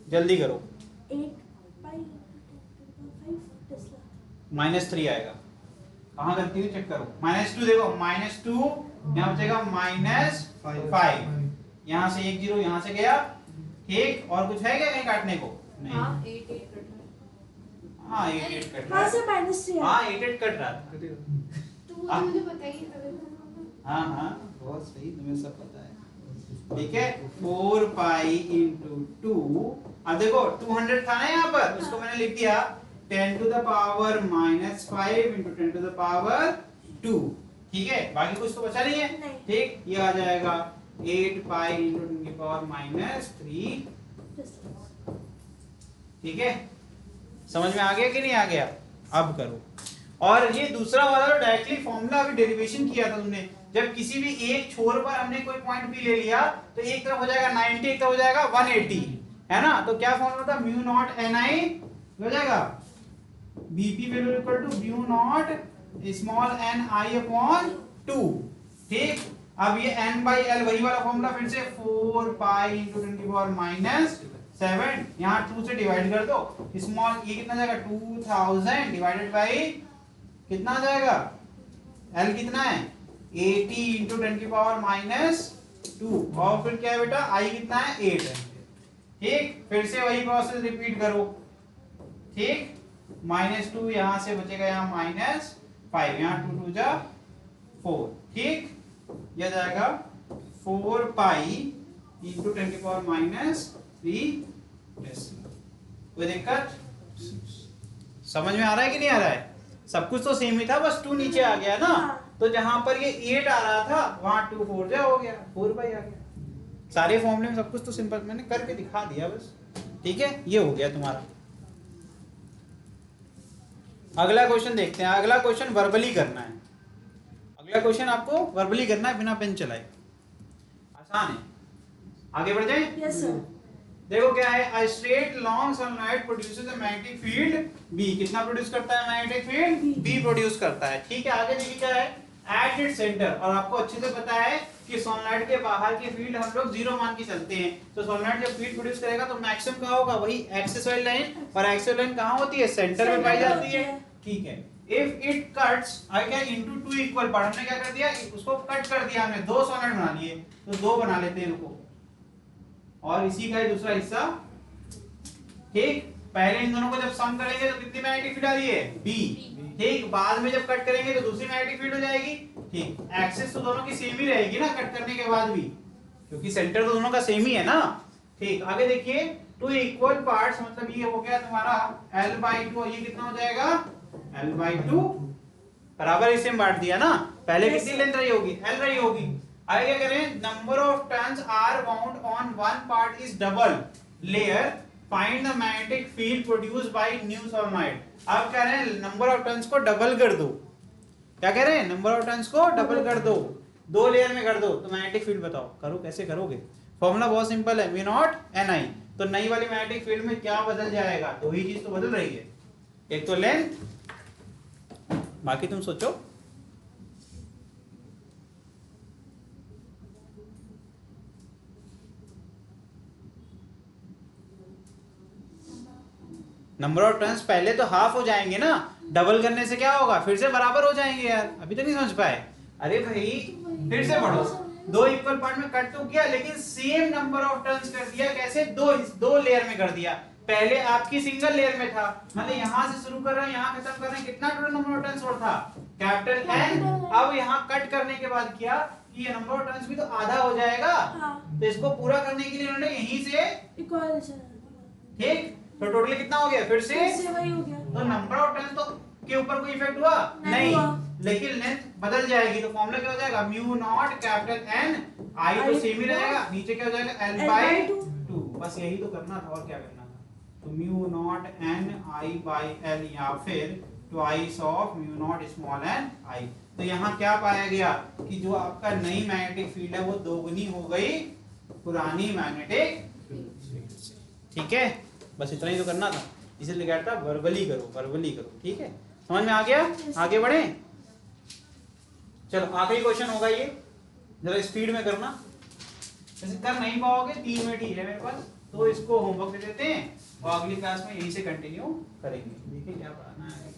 जल्दी करो 8 पाई into 10 to the 5 टेस्ला -3 आएगा, कहाँ करती हूँ चेक करो, -2 देखो -2 यहाँ बचेगा -5, यहाँ से 1 0 यहाँ से गया, ठीक, और कुछ है क्या कहीं काटने को नहीं, हाँ 8 8 कट रहा है। हाँ 8 कट रहा हाँ है, से -3 हाँ 8 कट रहा था, तो वो मुझे बताइए तभी। हाँ हाँ बहुत सही, तुम्हें सब पता है, ठीक है 4 पाई इंटू 2, अब देखो 200 था ना यहाँ पर, उसको मैंने लिख दिया 10 to the power -5 into 10 to the power 2, ठीक है, बाकी कुछ तो बचा नहीं है, नहीं। ठीक, ये आ जाएगा 8 पाई इंटू 10 की पावर -3, टेस्ला ठीक है, समझ में आ गया कि नहीं आ गया, अब करो, और ये दूसरा वाला तो डायरेक्टली फॉर्मूला अभी डेरिवेशन किया था तुमने, जब किसी भी एक छोर पर हमने कोई पॉइंट भी ले लिया तो एक तरफ हो जाएगा 90, एक तरफ हो जाएगा 180, है ना, तो क्या फॉर्मूला था म्यू नॉट ni हो जाएगा bp value equal to mu naught small n i upon 2, ठीक, अब ये n बाई l वही वाला फॉर्मूला, फिर से 4 पाई इंटू 10 की पावर -7, यहाँ 2 से डिवाइड कर दो, स्मॉल ये कितना जाएगा 2000 डिवाइडेड बाई कितना आ जाएगा l कितना है 80 इंटू 10 की पावर -2, और फिर क्या है बेटा i कितना है 8 है, ठीक, फिर से वही प्रोसेस रिपीट करो, ठीक, -2 यहाँ से बचेगा यहाँ -5, यहाँ 2 2 जा 4, ठीक, यह जाएगा 4 पाई इंटू 10 की पावर -3 टेस्ला, कोई दिक्कत, समझ में आ रहा है कि नहीं आ रहा है, सब कुछ तो सेम ही था, बस 2 नीचे आ गया ना, तो जहां पर ये 8 आ रहा था वहां 2 4 जा हो गया, 4 पाई आ गया, सारे फॉर्मूले में सब कुछ तो सिंपल मैंने करके दिखा दिया बस, ठीक है, ये हो गया तुम्हारा। अगला क्वेश्चन देखते हैं, अगला क्वेश्चन वर्बली करना है, अगला क्वेश्चन आपको वर्बली करना है बिना पेन चलाए, आसान है, आगे बढ़ जाए, यस सर देखो क्या है, a straight long solenoid produces a magnetic field B, कितना प्रोड्यूस करता है मैग्नेटिक फील्ड B प्रोड्यूस करता है, ठीक है, आगे देखिए क्या है at its center, और आपको अच्छे से पता है कि सोलेनॉइड के बाहर की फील्ड हम लोग 0 मान के चलते हैं, तो सोलेनॉइड जब फील्ड प्रोड्यूस करेगा तो मैक्सिमम कहाँ होगा, वही एक्सिस वाली लाइन, और एक्सिस लाइन कहाँ होती है सेंटर में पाई जाती है, ठीक है, if it cuts again into 2 equal part, हमने क्या कर दिया उसको कट कर दिया, हमने 2 सोलेनॉइड बना लिए, तो 2 बना लेते हैं इनको, और इसी का ही दूसरा हिस्सा, ठीक, पहले इन दोनों को जब सम करेंगे तो कितनी मैग्नेटिक फील्ड आ रही है B, ठीक, बाद में जब कट करेंगे तो दूसरी मैग्नेटिक फील्ड हो जाएगी, ठीक, एक्सिस तो दोनों की सेम ही रहेगी ना कट करने के बाद भी, क्योंकि सेंटर तो दोनों का सेम ही है ना, ठीक, आगे देखिए 2 इक्वल पार्ट्स, मतलब ये हो गया तुम्हारा L/2, और ये कितना हो जाएगा L/2, बराबर इसे बांट दिया ना, पहले कितनी लेंथ रही होगी L रही होगी, आगे क्या करें, number of turns are bound on one part is double layer, find the magnetic field produced by new solenoid, अब कह रहे हैं नंबर ऑफ टर्न्स को डबल कर दो, क्या कह रहे हैं नंबर ऑफ टर्न्स को डबल कर दो, 2 लेयर में कर दो, तो मैग्नेटिक फील्ड बताओ, करो कैसे करोगे, फॉर्मूला बहुत सिंपल है, म्यू नॉट ni, तो नई वाली मैग्नेटिक फील्ड में क्या बदल जाएगा, दो ही चीज तो बदल रही है, एक तो लेंथ, बाकी तुम सोचो, नंबर ऑफ टर्न्स पहले तो हाफ हो जाएंगे ना, डबल करने से क्या होगा फिर से बराबर हो जाएंगे यार, अभी तक नहीं समझ पाए, अरे भाई फिर से पढ़ो, 2 इक्वल पार्ट में कट तो किया लेकिन सेम नंबर ऑफ टर्न्स कर दिया, कैसे 2 लेयर में कर दिया, पहले आपकी सिंगल लेयर में था, मतलब यहाँ से शुरू कर रहे हैं यहाँ खत्म कर रहे हैं, कितना टोटल नंबर ऑफ टर्न्स और था कैपिटल N, अब यहाँ कट करने के बाद किया कि ये नंबर ऑफ टर्न्स भी तो आधा हो जाएगा, तो इसको पूरा करने के लिए उन्होंने यहीं से इक्वल, ठीक, तो टोटल कितना हो गया फिर से वही हो गया, तो नंबर ऑफ टर्न्स तो के ऊपर कोई इफेक्ट हुआ नहीं, लेकिन लेंथ बदल जाएगी, तो फॉर्मूला क्या हो जाएगा mu naught capital N, I तो सेम ही रहेगा, नीचे क्या हो जाएगा L/2, बस यही तो करना था और क्या करना था, तो म्यू नॉट N I/L या फिर twice of mu naught small n I, तो यहाँ क्या पाया गया कि जो आपका नई मैग्नेटिक फील्ड है वो दोगुनी हो गई पुरानी मैग्नेटिक, ठीक है, बस इतना ही तो करना था, इसलिए लिखा था वर्बली करो, वर्बली करो, ठीक है, समझ में आ गया? आगे बढ़े, चलो आखिरी क्वेश्चन होगा ये, जरा स्पीड में करना, वैसे कर नहीं पाओगे, 3 मिनट ही है मेरे पास, तो इसको होमवर्क दे देते हैं और अगली क्लास में यहीं से कंटिन्यू करेंगे, देखिए क्या पढ़ाना है,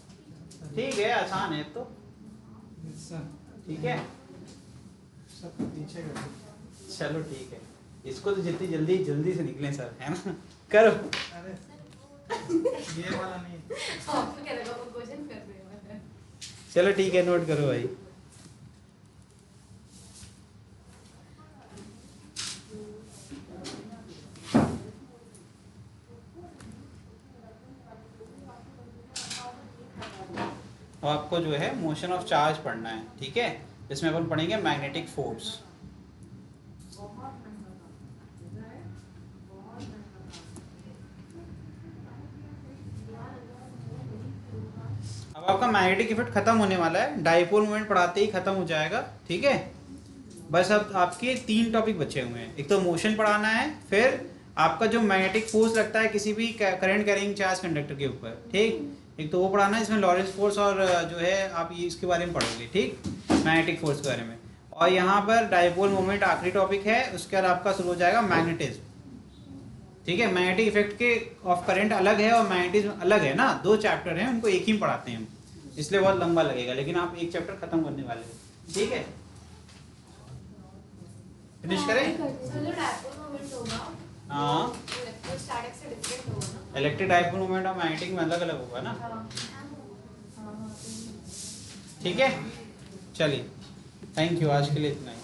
ठीक है, आसान है तो, ठीक है, सब पीछे कर दो। चलो ठीक है, इसको तो जितनी जल्दी जल्दी से निकले सर, है ना, करो, अरे ये वाला नहीं। आपको क्या लगा वो क्वेश्चन कर रहे हो? चलो ठीक है, नोट करो भाई। और आपको जो है मोशन ऑफ चार्ज पढ़ना है, ठीक है, इसमें अपन पढ़ेंगे मैग्नेटिक फोर्स। अब आपका मैग्नेटिक इफेक्ट खत्म होने वाला है, डाइपोल मोमेंट पढ़ाते ही खत्म हो जाएगा, ठीक है, बस अब आपके 3 टॉपिक बचे हुए हैं, एक तो मोशन पढ़ाना है, फिर आपका जो मैग्नेटिक फोर्स लगता है किसी भी करंट कैरिंग चार्ज कंडक्टर के ऊपर, ठीक, एक तो वो पढ़ाना है, इसमें लॉरेंस फोर्स और जो है आप ये इसके बारे में पढ़ोगे, ठीक, मैग्नेटिक फोर्स के बारे में, और यहाँ पर डाइपोल मोमेंट आखिरी टॉपिक है, उसके बाद आपका शुरू हो जाएगा मैग्नेटिज्म, ठीक है, मैग्नेटिक इफेक्ट के ऑफ करंट अलग है और मैग्नेटिज्म अलग है ना, 2 चैप्टर हैं, उनको एक ही में पढ़ाते हैं हम, इसलिए बहुत लंबा लगेगा, लेकिन आप एक चैप्टर खत्म करने वाले हो, ठीक है, फिनिश करें? सर जो डायपोल मोमेंट होगा हाँ, इलेक्ट्रोस्टैटिक से डिफरेंट होगा ना? इलेक्ट्रिक डाइपोल मोमेंट और मैग्नेटिक में अलग अलग होगा ना, हाँ। ठीक है, चलिए, थैंक यू, आज के लिए इतना ही।